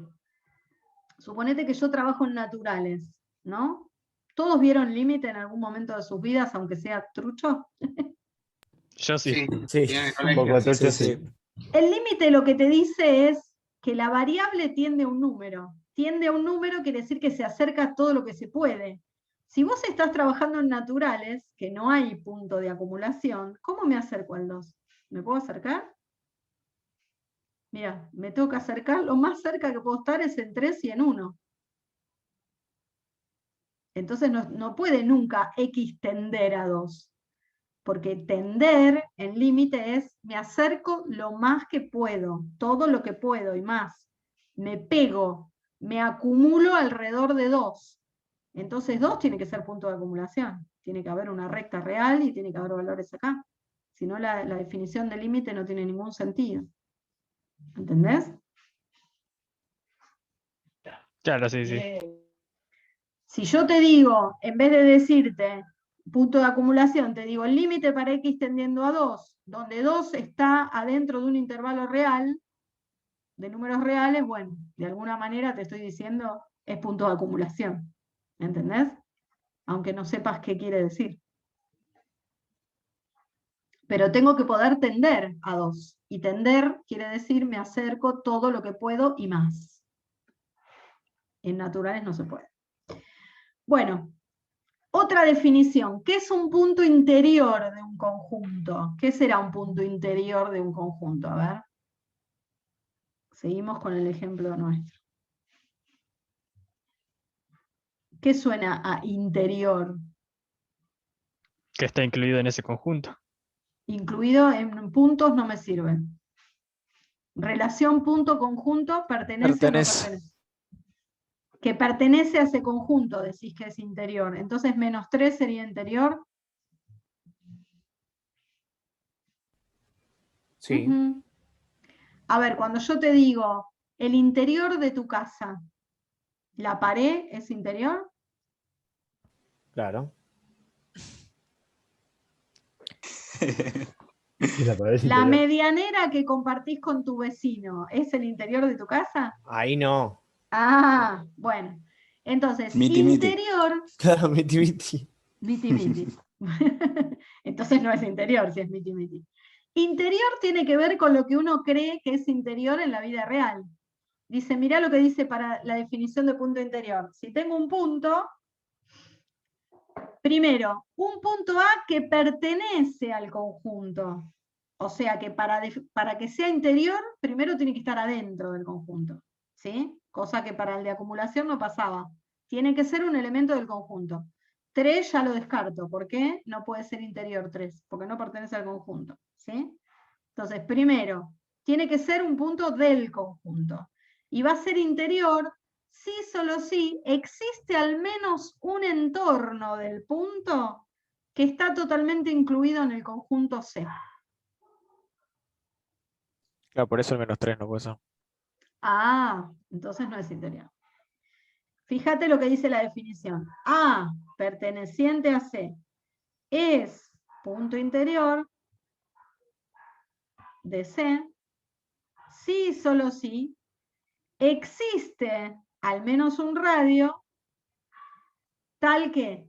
suponete que yo trabajo en naturales, ¿no? ¿Todos vieron límite en algún momento de sus vidas, aunque sea trucho? Yo sí. Sí, Un poco trucho, sí. El límite lo que te dice es que la variable tiende a un número. Tiende a un número quiere decir que se acerca a todo lo que se puede. Si vos estás trabajando en naturales, que no hay punto de acumulación, ¿cómo me acerco al 2? ¿Me puedo acercar? Mira, me tengo que acercar, lo más cerca que puedo estar es en 3 y en 1. Entonces no puede nunca X tender a 2. Porque tender en límite es, me acerco lo más que puedo, todo lo que puedo y más. Me pego, me acumulo alrededor de 2. Entonces 2 tiene que ser punto de acumulación. Tiene que haber una recta real y tiene que haber valores acá. Si no, la definición de límite no tiene ningún sentido. ¿Entendés? Claro, sí, sí. Si yo te digo, en vez de decirte punto de acumulación, te digo el límite para x tendiendo a 2, donde 2 está adentro de un intervalo real, de números reales, bueno, de alguna manera te estoy diciendo es punto de acumulación. ¿Entendés? Aunque no sepas qué quiere decir. Pero tengo que poder tender a 2. Y tender quiere decir me acerco todo lo que puedo y más. En naturales no se puede. Bueno, otra definición. ¿Qué es un punto interior de un conjunto? ¿Qué será un punto interior de un conjunto? A ver. Seguimos con el ejemplo nuestro. ¿Qué suena a interior? Que está incluido en ese conjunto. Incluido en puntos no me sirve. Relación punto-conjunto, ¿pertenece o no pertenece? Que pertenece a ese conjunto, decís que es interior. Entonces -3 sería interior. Sí. A ver, cuando yo te digo el interior de tu casa, ¿la pared es interior? Claro. Y la pared es ¿La interior. medianera que compartís con tu vecino es el interior de tu casa? Ahí no. Ah, bueno. Entonces, Miti, miti. interior, Claro, miti miti. miti miti. Entonces no es interior si es miti miti. Interior tiene que ver con lo que uno cree que es interior en la vida real. Dice, mirá lo que dice para la definición de punto interior. Si tengo un punto, primero, un punto A que pertenece al conjunto. O sea que para que sea interior, primero tiene que estar adentro del conjunto. ¿Sí? Cosa que para el de acumulación no pasaba. Tiene que ser un elemento del conjunto. 3 ya lo descarto. ¿Por qué? No puede ser interior 3, porque no pertenece al conjunto. ¿Sí? Entonces, primero, tiene que ser un punto del conjunto. Y va a ser interior si, solo si, existe al menos un entorno del punto que está totalmente incluido en el conjunto C. Claro, por eso el -3 no puede ser. Ah, entonces no es interior. Fíjate lo que dice la definición. A, perteneciente a C, es punto interior de C, si, solo si, existe al menos un radio tal que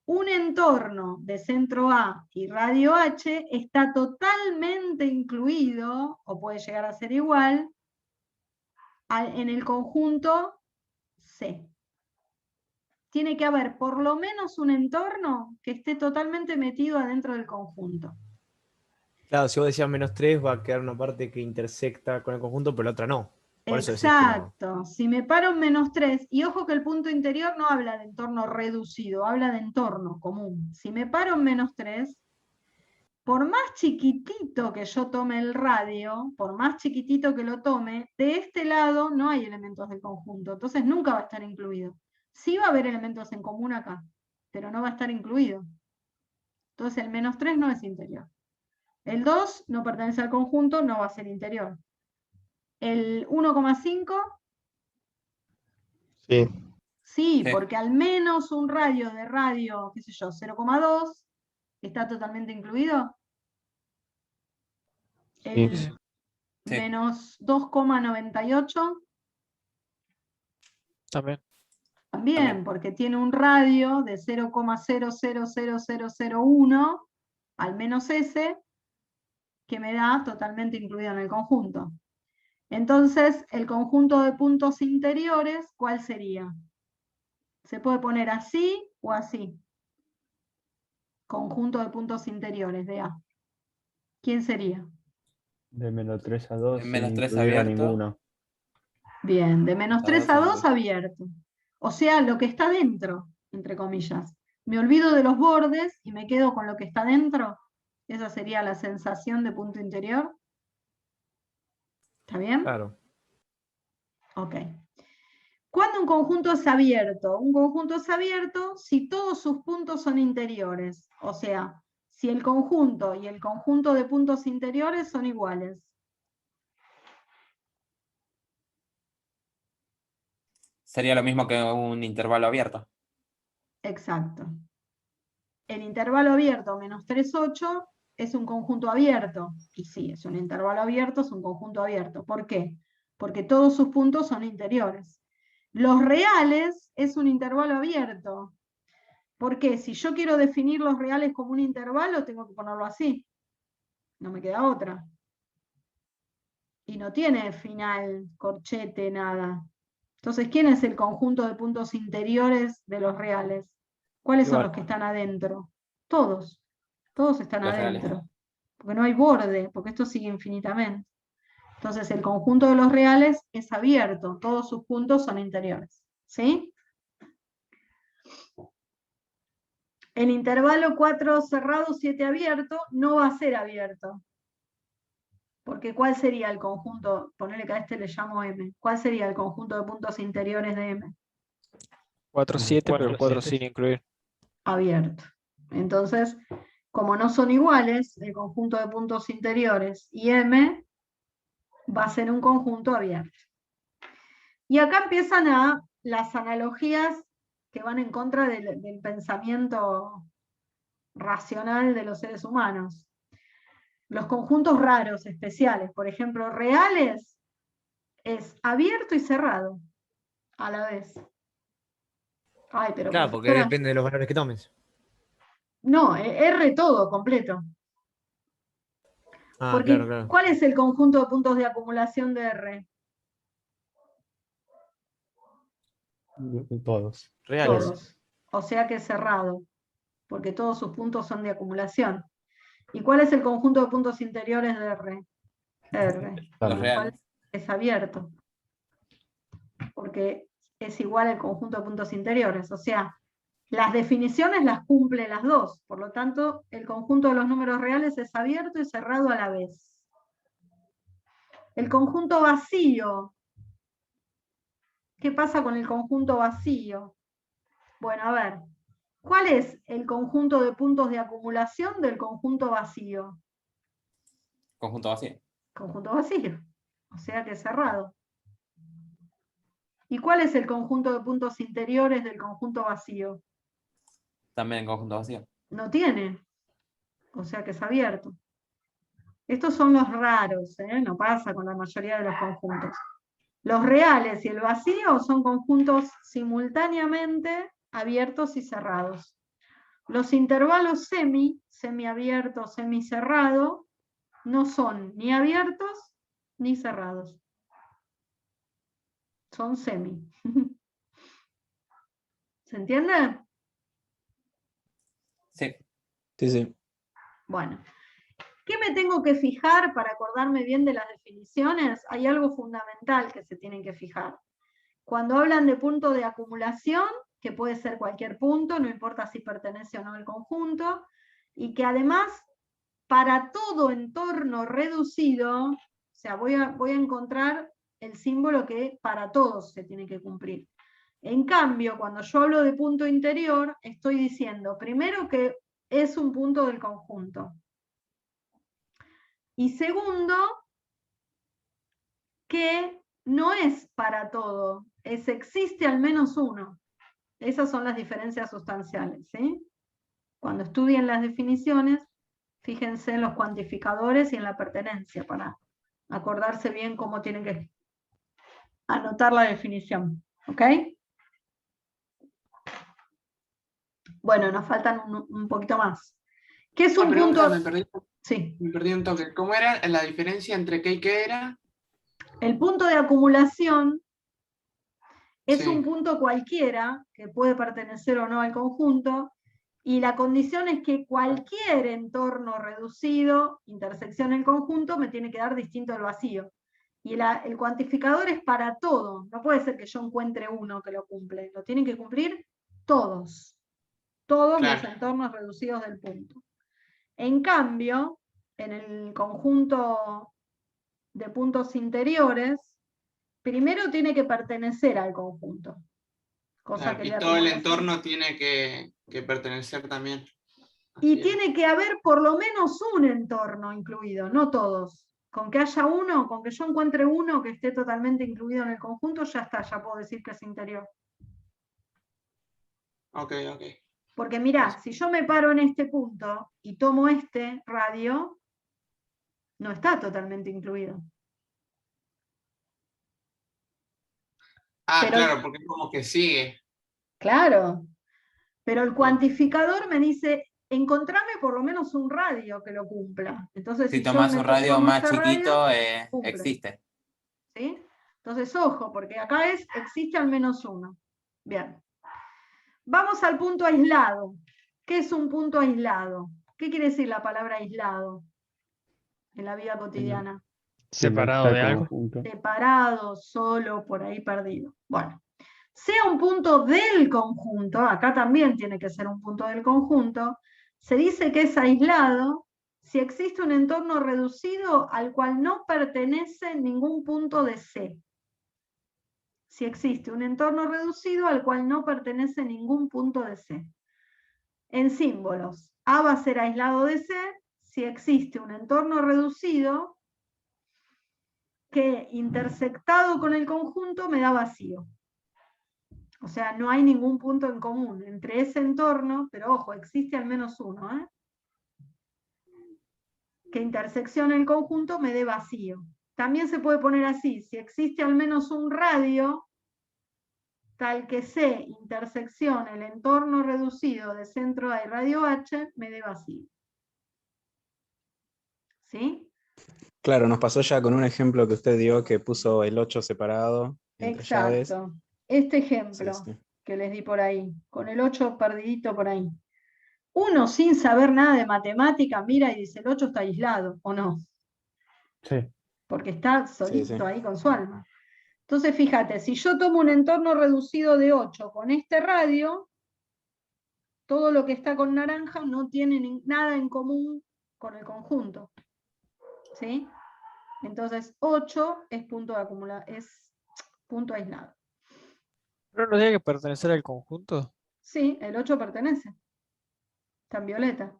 un entorno de centro A y radio H está totalmente incluido, o puede llegar a ser igual, en el conjunto C. Tiene que haber por lo menos un entorno que esté totalmente metido adentro del conjunto. Claro, si vos decías -3 va a quedar una parte que intersecta con el conjunto, pero la otra no. Por eso decís que no. Exacto. Si me paro en -3, y ojo que el punto interior no habla de entorno reducido, habla de entorno común. Si me paro en -3, por más chiquitito que yo tome el radio, por más chiquitito que lo tome, de este lado no hay elementos del conjunto, entonces nunca va a estar incluido. Sí va a haber elementos en común acá, pero no va a estar incluido. Entonces el -3 no es interior. El 2 no pertenece al conjunto, no va a ser interior. El 1,5, Sí. sí, Sí. porque al menos un radio de radio, qué sé yo, 0,2, está totalmente incluido. El Sí. Sí. -2,98, También. también, porque tiene un radio de 0,000001, al menos ese, que me da totalmente incluido en el conjunto. Entonces, el conjunto de puntos interiores, ¿cuál sería? Se puede poner así o así. Conjunto de puntos interiores de A. ¿Quién sería? De -3 a 2 De sin -3 incluir a abierto. ninguno. Bien, de -3 a 2 2 abierto. O sea, lo que está dentro, entre comillas. Me olvido de los bordes y me quedo con lo que está dentro. Esa sería la sensación de punto interior. ¿Está bien? Claro. Ok. ¿Cuándo un conjunto es abierto? Un conjunto es abierto si todos sus puntos son interiores. O sea, si el conjunto y el conjunto de puntos interiores son iguales. Sería lo mismo que un intervalo abierto. Exacto. El intervalo abierto menos 3, 8 es un conjunto abierto. Y sí, es un intervalo abierto, es un conjunto abierto. ¿Por qué? Porque todos sus puntos son interiores. Los reales es un intervalo abierto. ¿Por qué? Si yo quiero definir los reales como un intervalo, tengo que ponerlo así. No me queda otra. Y no tiene final, corchete, nada. Entonces, ¿quién es el conjunto de puntos interiores de los reales? ¿Cuáles son Igual. los que están adentro? Todos. Todos están Los reales. adentro. Porque no hay borde, porque esto sigue infinitamente. Entonces, el conjunto de los reales es abierto. Todos sus puntos son interiores. ¿Sí? El intervalo 4 cerrado, 7 abierto, no va a ser abierto. Porque ¿cuál sería el conjunto? Ponele que a este le llamo M. ¿Cuál sería el conjunto de puntos interiores de M? 4, 7, pero el 4 sin incluir. Abierto. Entonces, como no son iguales, el conjunto de puntos interiores y M va a ser un conjunto abierto. Y acá empiezan las analogías que van en contra del pensamiento racional de los seres humanos. Los conjuntos raros, especiales, por ejemplo, reales, es abierto y cerrado a la vez. Ay, pero Claro, porque profesora, depende de los valores que tomes. no, R todo, completo. Ah, Porque, claro, claro. ¿cuál es el conjunto de puntos de acumulación de R? Todos. Reales. Todos. O sea que es cerrado, porque todos sus puntos son de acumulación. ¿Y cuál es el conjunto de puntos interiores de R? R. Los Con lo cual reales. es abierto, porque es igual al conjunto de puntos interiores. O sea, las definiciones las cumple las dos. Por lo tanto, el conjunto de los números reales es abierto y cerrado a la vez. El conjunto vacío. ¿Qué pasa con el conjunto vacío? Bueno, a ver, ¿cuál es el conjunto de puntos de acumulación del conjunto vacío? Conjunto vacío. Conjunto vacío, o sea que es cerrado. ¿Y cuál es el conjunto de puntos interiores del conjunto vacío? También conjunto vacío. No tiene, o sea que es abierto. Estos son los raros, no pasa con la mayoría de los conjuntos. Los reales y el vacío son conjuntos simultáneamente abiertos y cerrados. Los intervalos semiabierto, semicerrado, no son ni abiertos ni cerrados. Son semi. ¿Se entiende? Sí. Sí, sí. Bueno, ¿qué me tengo que fijar para acordarme bien de las definiciones? Hay algo fundamental que se tienen que fijar. Cuando hablan de punto de acumulación, que puede ser cualquier punto, no importa si pertenece o no al conjunto, y que además para todo entorno reducido, o sea, voy a encontrar el símbolo que para todos se tiene que cumplir. En cambio, cuando yo hablo de punto interior, estoy diciendo primero que es un punto del conjunto. Y segundo, que no es para todo, existe al menos uno. Esas son las diferencias sustanciales, ¿sí? Cuando estudien las definiciones, fíjense en los cuantificadores y en la pertenencia para acordarse bien cómo tienen que anotar la definición. ¿Ok? Bueno, nos faltan un poquito más. ¿Qué es un pregunta, punto? Sí. Me perdí un toque. ¿Cómo era la diferencia entre qué y qué era? El punto de acumulación es Sí. un punto cualquiera que puede pertenecer o no al conjunto, y la condición es que cualquier entorno reducido, intersección en conjunto, me tiene que dar distinto al vacío. Y el cuantificador es para todo. No puede ser que yo encuentre uno que lo cumple. Lo tienen que cumplir todos. Todos los entornos reducidos del punto. En cambio, en el conjunto de puntos interiores, primero tiene que pertenecer al conjunto. Cosa Claro, que y le todo el arreglo así. entorno tiene que pertenecer también. Y Así es. tiene que haber por lo menos un entorno incluido, no todos. Con que haya uno, con que yo encuentre uno que esté totalmente incluido en el conjunto, ya está, ya puedo decir que es interior. Ok. Porque mirá, si yo me paro en este punto y tomo este radio, no está totalmente incluido. Ah, Pero- claro, porque como que sigue. Claro, pero el cuantificador me dice, encontrame por lo menos un radio que lo cumpla. Entonces, Si yo tomás un radio tomo más este radio, chiquito, cumple. existe. ¿Sí? Entonces, ojo, porque acá existe al menos uno. Bien. Vamos al punto aislado. ¿Qué es un punto aislado? ¿Qué quiere decir la palabra aislado en la vida cotidiana? Separado de algo. Conjunto. Separado, solo, por ahí perdido. Bueno, sea un punto del conjunto, acá también tiene que ser un punto del conjunto, se dice que es aislado si existe un entorno reducido al cual no pertenece ningún punto de C. Si existe un entorno reducido al cual no pertenece ningún punto de C. En símbolos, A va a ser aislado de C si existe un entorno reducido que intersectado con el conjunto me da vacío. O sea, no hay ningún punto en común entre ese entorno, pero ojo, existe al menos uno, que interseccione el conjunto me dé vacío. También se puede poner así, si existe al menos un radio, tal que C intersección el entorno reducido de centro A y radio H, me dé vacío. ¿Sí? Claro, nos pasó ya con un ejemplo que usted dio que puso el 8 separado entre llaves. Exacto. Este ejemplo Sí. que les di por ahí, con el 8 perdidito por ahí. Uno sin saber nada de matemática mira y dice, el 8 está aislado, ¿o no? Sí. Porque está solito sí. ahí con su alma. Entonces, fíjate, si yo tomo un entorno reducido de 8 con este radio, todo lo que está con naranja no tiene nada en común con el conjunto. ¿Sí? Entonces, 8 es punto de es punto aislado. ¿Pero no tiene que pertenecer al conjunto? Sí, el 8 pertenece. Está en violeta.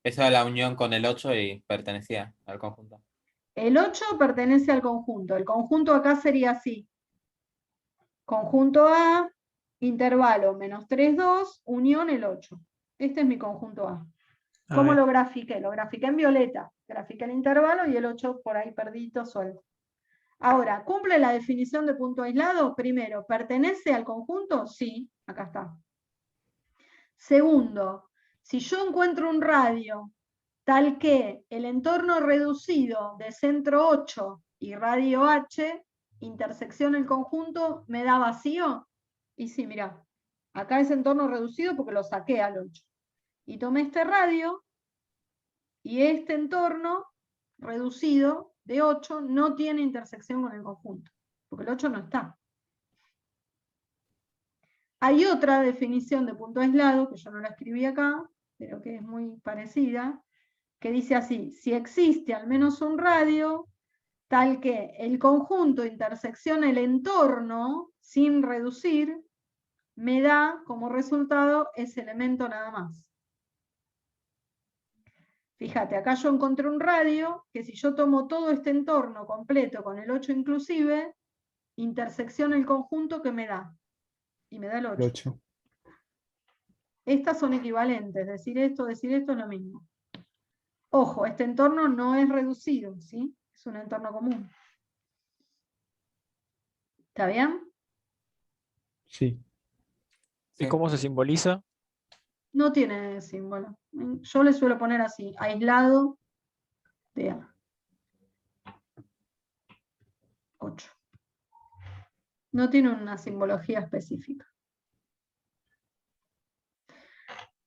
Eso era la unión con el 8 y pertenecía al conjunto. El 8 pertenece al conjunto. El conjunto acá sería así. Conjunto A, intervalo menos 3, 2, unión el 8. Este es mi conjunto A. ¿Cómo lo grafiqué? Lo grafiqué en violeta. Grafiqué el intervalo y el 8 por ahí perdidito suelto. Ahora, ¿cumple la definición de punto aislado? Primero, ¿pertenece al conjunto? Sí, acá está. Segundo, si yo encuentro un radio tal que el entorno reducido de centro 8 y radio H, intersección el conjunto, ¿me da vacío? Y sí, mirá, acá es entorno reducido porque lo saqué al 8. Y tomé este radio, y este entorno reducido de 8 no tiene intersección con el conjunto, porque el 8 no está. Hay otra definición de punto aislado, que yo no la escribí acá, pero que es muy parecida, que dice así: si existe al menos un radio, tal que el conjunto intersecciona el entorno sin reducir, me da como resultado ese elemento nada más. Fíjate, acá yo encontré un radio que si yo tomo todo este entorno completo con el 8 inclusive, intersecciona el conjunto que me da. Y me da el 8. 8. Estas son equivalentes, decir esto es lo mismo. Ojo, este entorno no es reducido, ¿sí? Es un entorno común. ¿Está bien? Sí. ¿Y cómo se simboliza? No tiene símbolo. Yo le suelo poner así, aislado de A. 8. No tiene una simbología específica.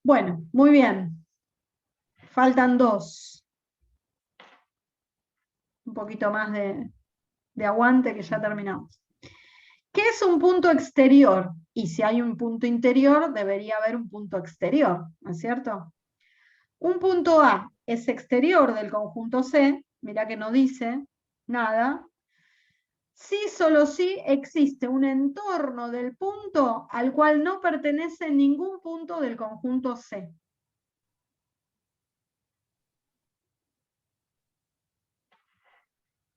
Bueno, muy bien. Faltan 2. Un poquito más de aguante que ya terminamos. ¿Qué es un punto exterior? Y si hay un punto interior, debería haber un punto exterior, ¿no es cierto? Un punto A es exterior del conjunto C, mirá que no dice nada, sí, solo sí existe un entorno del punto al cual no pertenece ningún punto del conjunto C.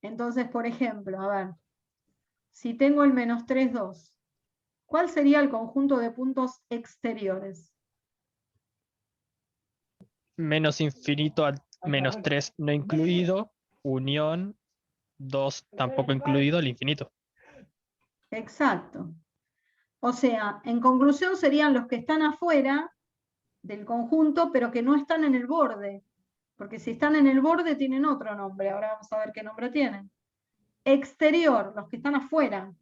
Entonces, por ejemplo, a ver, si tengo el -3, 2, ¿cuál sería el conjunto de puntos exteriores? Menos infinito al -3 no incluido, unión 2 tampoco incluido, al infinito. Exacto. O sea, en conclusión serían los que están afuera del conjunto, pero que no están en el borde. Porque si están en el borde tienen otro nombre. Ahora vamos a ver qué nombre tienen. Exterior, los que están afuera.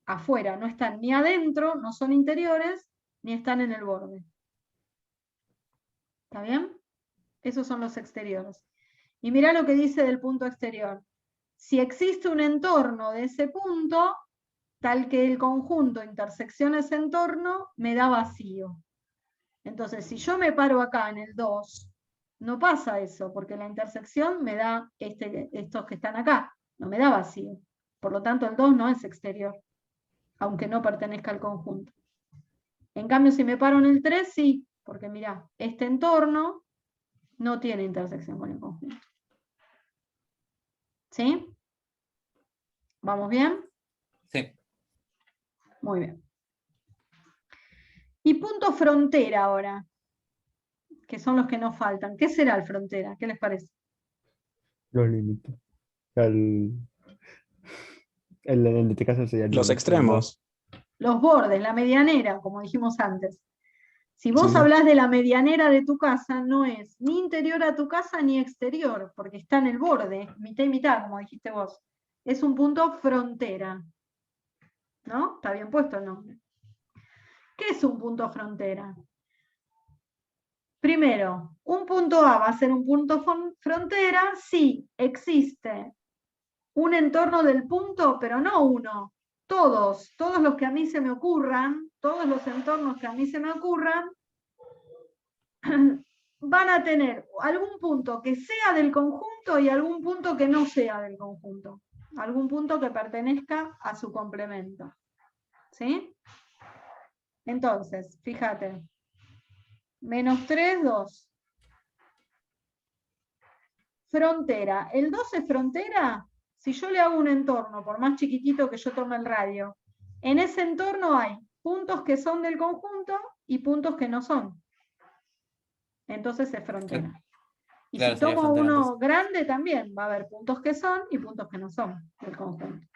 Afuera, no están ni adentro, no son interiores, ni están en el borde. ¿Está bien? Esos son los exteriores. Y mirá lo que dice del punto exterior. Si existe un entorno de ese punto, tal que el conjunto intersección ese entorno, me da vacío. Entonces, si yo me paro acá en el 2, no pasa eso, porque la intersección me da estos que están acá, no me da vacío. Por lo tanto, el 2 no es exterior, aunque no pertenezca al conjunto. En cambio, si me paro en el 3, sí, porque mirá, este entorno no tiene intersección con el conjunto. ¿Sí? ¿Vamos bien? Sí. Muy bien. Y punto frontera ahora, que son los que nos faltan. ¿Qué será el frontera? ¿Qué les parece? Los límites. En este caso sería el Los límite, extremos. Los bordes, la medianera, como dijimos antes. Si vos Sí. hablás de la medianera de tu casa, no es ni interior a tu casa ni exterior, porque está en el borde, mitad y mitad, como dijiste vos. Es un punto frontera. ¿No? Está bien puesto el nombre. ¿Qué es un punto frontera? Primero, un punto A va a ser un punto frontera si existe un entorno del punto, pero no uno. Todos los que a mí se me ocurran, todos los entornos que a mí se me ocurran, van a tener algún punto que sea del conjunto y algún punto que no sea del conjunto. Algún punto que pertenezca a su complemento. ¿Sí? Entonces, fíjate. -3, 2. Frontera. ¿El 2 es frontera? Si yo le hago un entorno, por más chiquitito que yo tome el radio, en ese entorno hay puntos que son del conjunto y puntos que no son. Entonces es frontera. Y Claro, si sería tomo frontera, uno entonces. grande también, va a haber puntos que son y puntos que no son del conjunto.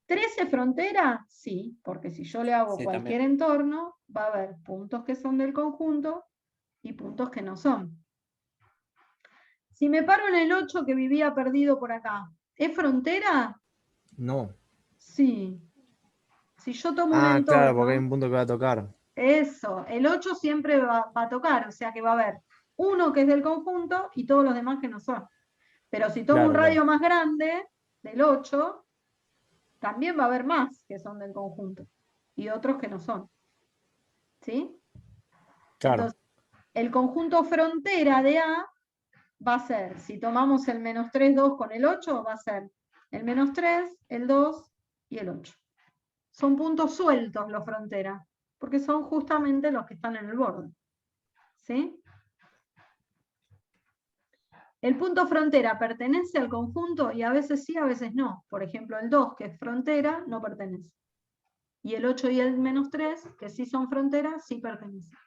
¿3 es frontera? Sí, porque si yo le hago Sí, cualquier también. entorno, va a haber puntos que son del conjunto y puntos que no son. Si me paro en el 8 que vivía perdido por acá, ¿es frontera? No. Sí. Si yo tomo un Ah, claro, porque hay entorno, un punto que va a tocar. eso, el 8 siempre va a tocar, o sea que va a haber uno que es del conjunto y todos los demás que no son. Pero si tomo un Claro, radio claro. más grande, del 8, también va a haber más que son del conjunto y otros que no son. ¿Sí? Claro. Entonces, el conjunto frontera de A va a ser, si tomamos el -3, 2 con el 8, va a ser el -3, el 2 y el 8. Son puntos sueltos los fronteras, porque son justamente los que están en el borde. ¿Sí? El punto frontera pertenece al conjunto y a veces sí, a veces no. Por ejemplo, el 2, que es frontera, no pertenece. Y el 8 y el -3, que sí son fronteras, sí pertenecen.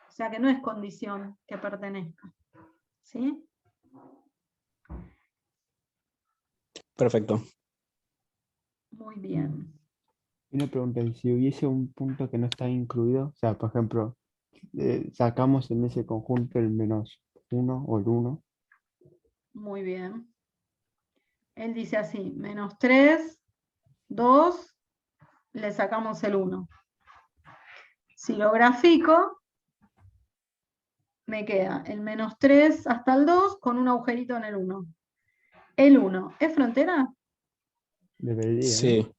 O sea que no es condición que pertenezca. ¿Sí? Perfecto. Muy bien. Una pregunta, ¿y si hubiese un punto que no está incluido? O sea, por ejemplo, sacamos en ese conjunto el -1 o el 1. Muy bien. Él dice así, -3, 2, le sacamos el 1. Si lo grafico, me queda el -3 hasta el 2 con un agujerito en el 1. ¿El 1 es frontera? Debería, ¿no? Sí.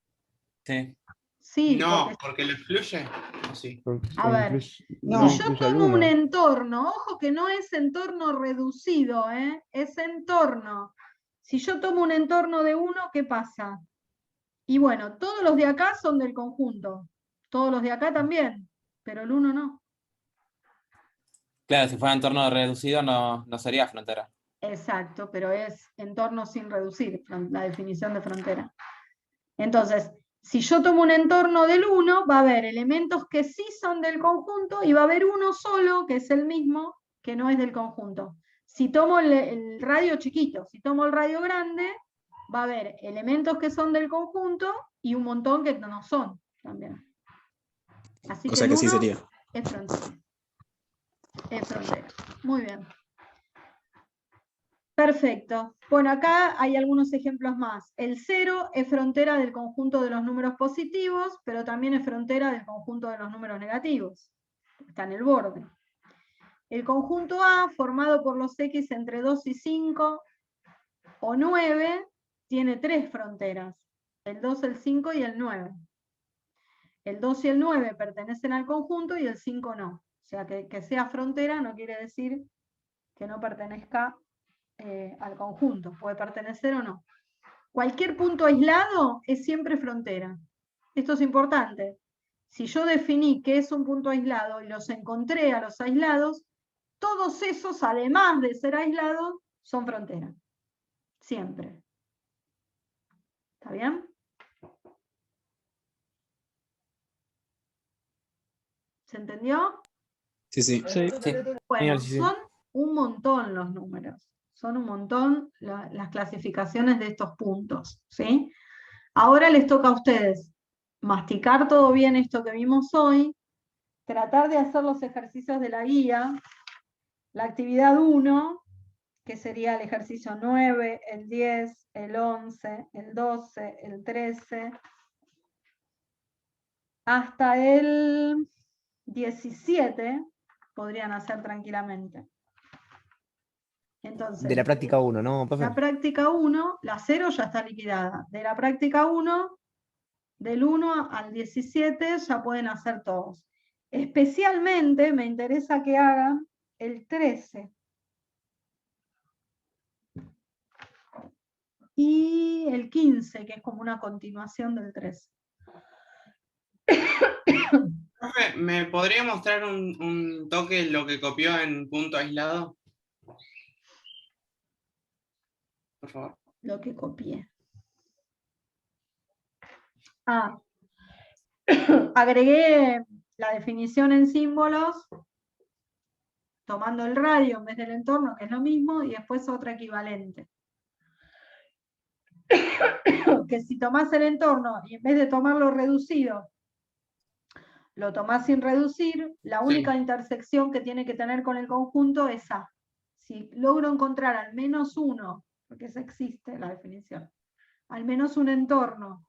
Sí. Sí, No, porque lo excluye. ¿O sí? Porque a ver, no si yo incluye al tomo un 1. entorno, ojo que no es entorno reducido, es entorno. Si yo tomo un entorno de 1, ¿qué pasa? Y bueno, todos los de acá son del conjunto. Todos los de acá también, pero el 1 no. Claro, si fuera entorno reducido no sería frontera. Exacto, pero es entorno sin reducir, la definición de frontera. Entonces, si yo tomo un entorno del 1, va a haber elementos que sí son del conjunto y va a haber uno solo, que es el mismo, que no es del conjunto. Si tomo el radio chiquito, si tomo el radio grande, va a haber elementos que son del conjunto y un montón que no son también. Así O sea el que sí 1 sería. es frontera. Es frontera. Muy bien. Perfecto. Bueno, acá hay algunos ejemplos más. El 0 es frontera del conjunto de los números positivos, pero también es frontera del conjunto de los números negativos. Está en el borde. El conjunto A, formado por los X entre 2 y 5 o 9, tiene 3 fronteras. El 2, el 5 y el 9. El 2 y el 9 pertenecen al conjunto y el 5 no. O sea, que sea frontera no quiere decir que no pertenezca al conjunto. Puede pertenecer o no. Cualquier punto aislado es siempre frontera. Esto es importante. Si yo definí qué es un punto aislado y los encontré a los aislados, todos esos, además de ser aislados, son frontera. Siempre. ¿Está bien? ¿Se entendió? Sí, sí. Sí. Bueno, Genial, sí, sí. son un montón los números. Son un montón las clasificaciones de estos puntos. ¿Sí? Ahora les toca a ustedes masticar todo bien esto que vimos hoy, tratar de hacer los ejercicios de la guía, la actividad 1, que sería el ejercicio 9, el 10, el 11, el 12, el 13, hasta el 17 podrían hacer tranquilamente. Entonces, De la práctica 1, ¿no, la profe? práctica 1, la 0 ya está liquidada. De la práctica 1, del 1 al 17 ya pueden hacer todos. Especialmente me interesa que hagan el 13. Y el 15, que es como una continuación del 13. Profe, ¿me podría mostrar un toque lo que copió en punto aislado? Por favor. Lo que copié. Agregué la definición en símbolos, tomando el radio en vez del entorno, que es lo mismo, y después otra equivalente. Que si tomás el entorno y en vez de tomarlo reducido, lo tomás sin reducir, la única intersección que tiene que tener con el conjunto es A. Si logro encontrar al menos uno, porque eso existe la definición, al menos un entorno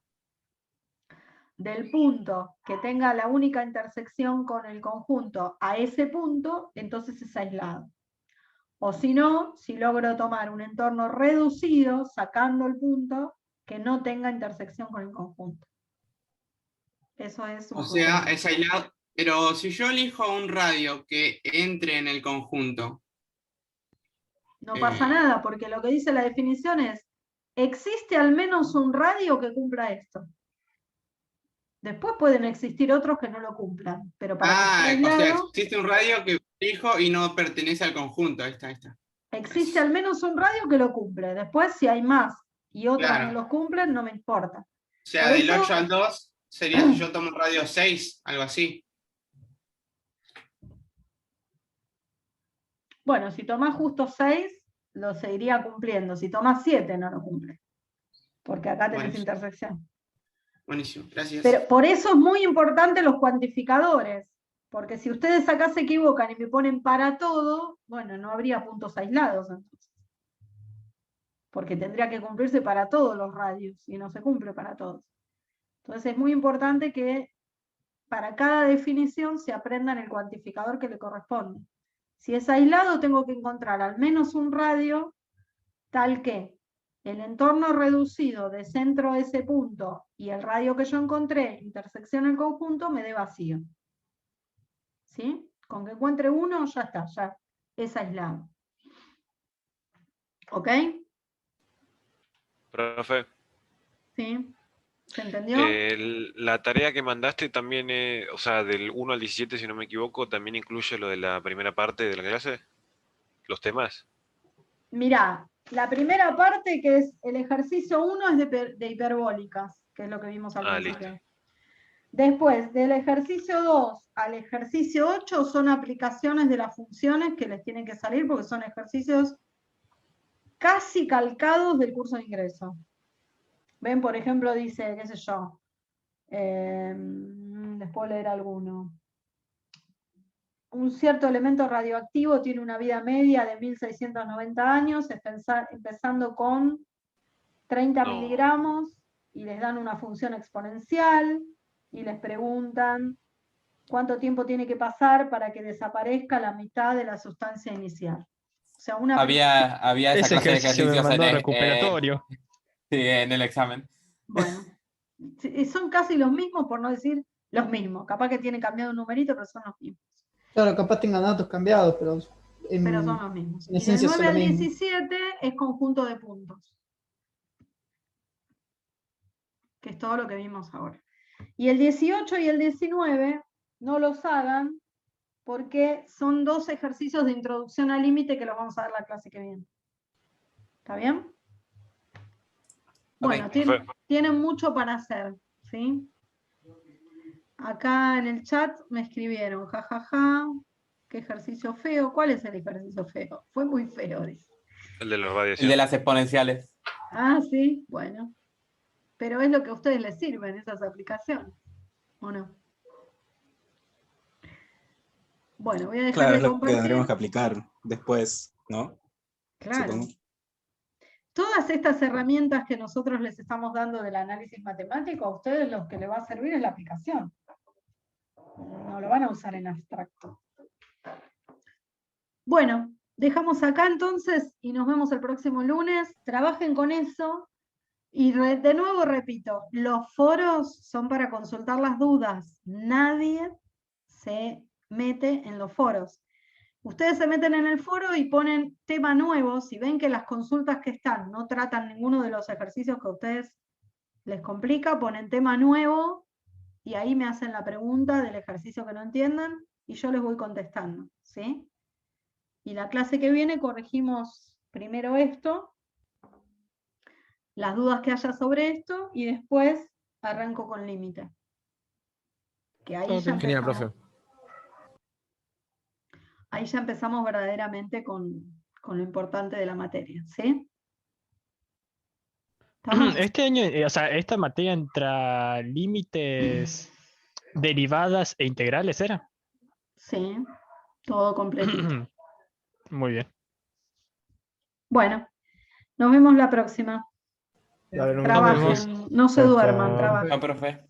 del punto que tenga la única intersección con el conjunto a ese punto, entonces es aislado. O si no, si logro tomar un entorno reducido, sacando el punto que no tenga intersección con el conjunto. Eso es un O sea, poco. es aislado. Pero si yo elijo un radio que entre en el conjunto. No pasa nada, porque lo que dice la definición es, existe al menos un radio que cumpla esto. Después pueden existir otros que no lo cumplan, pero para que esté O sea, aislado, existe un radio que elijo y no pertenece al conjunto. Ahí está. existe al menos un radio que lo cumple. Después, si hay más y otros Claro. no los cumplen, no me importa. O sea, Por del eso- 8 al 2 sería si yo tomo un radio 6, algo así. Bueno, si tomás justo 6, lo seguiría cumpliendo. Si tomás 7, no lo cumple. Porque acá tenés Buenísimo. intersección. Buenísimo, gracias. Pero por eso es muy importante los cuantificadores. Porque si ustedes acá se equivocan y me ponen para todo, bueno, no habría puntos aislados entonces. Porque tendría que cumplirse para todos los radios y no se cumple para todos. Entonces es muy importante que para cada definición se aprendan el cuantificador que le corresponde. Si es aislado, tengo que encontrar al menos un radio tal que el entorno reducido de centro a ese punto y el radio que yo encontré, intersección el conjunto, me dé vacío. ¿Sí? Con que encuentre uno, ya está, ya es aislado. ¿Ok? Profe, ¿Sí? ¿Se entendió? La tarea que mandaste también, o sea, del 1 al 17, si no me equivoco, también incluye lo de la primera parte de la clase, los temas. Mirá, la primera parte, que es el ejercicio 1, es de hiperbólicas, que es lo que vimos al principio. Listo. Después, del ejercicio 2 al ejercicio 8 son aplicaciones de las funciones que les tienen que salir porque son ejercicios casi calcados del curso de ingreso. Ven, por ejemplo, dice, qué sé yo, les puedo leer alguno. Un cierto elemento radioactivo tiene una vida media de 1690 años, empezando con 30 miligramos, y les dan una función exponencial, y les preguntan cuánto tiempo tiene que pasar para que desaparezca la mitad de la sustancia inicial. O sea, Había esa Ese clase de ejercicio me ejercicios mandó recuperatorio. sí, en el examen. Bueno, son casi los mismos, por no decir los mismos. Capaz que tienen cambiado un numerito, pero son los mismos. Claro, capaz tengan datos cambiados, pero Pero son los mismos. en Y del esencia son 9 lo al mismo. 17 es conjunto de puntos, que es todo lo que vimos ahora. Y el 18 y el 19 no los hagan porque son 2 ejercicios de introducción al límite que los vamos a dar la clase que viene. ¿Está bien? Bueno, tienen mucho para hacer, ¿sí? Acá en el chat me escribieron, jajaja, qué ejercicio feo. ¿Cuál es el ejercicio feo? Fue muy feo, dice. El de la El radiación. de las exponenciales. Ah, sí, bueno. Pero es lo que a ustedes les sirven, esas aplicaciones, ¿o no? Bueno, voy a dejar Claro, de es lo que compartir. tendremos que aplicar después, ¿no? Claro. Supongo. Todas estas herramientas que nosotros les estamos dando del análisis matemático, a ustedes lo que les va a servir es la aplicación. No lo van a usar en abstracto. Bueno, dejamos acá entonces y nos vemos el próximo lunes. Trabajen con eso. Y de nuevo repito, los foros son para consultar las dudas. Nadie se mete en los foros. Ustedes se meten en el foro y ponen tema nuevo. Si ven que las consultas que están no tratan ninguno de los ejercicios que a ustedes les complica, ponen tema nuevo y ahí me hacen la pregunta del ejercicio que no entiendan y yo les voy contestando, ¿sí? Y la clase que viene corregimos primero esto, las dudas que haya sobre esto, y después arranco con límite. Que ahí ya Genial, empezamos. profe. Ahí ya empezamos verdaderamente con lo importante de la materia, ¿sí? ¿Estamos? Este año, o sea, esta materia entra límites, derivadas e integrales, ¿era? Sí, todo completito. Muy bien. Bueno, nos vemos la próxima. Dale, nos vemos. Trabajen, no se Chao, duerman, chao. trabajen. No, profe.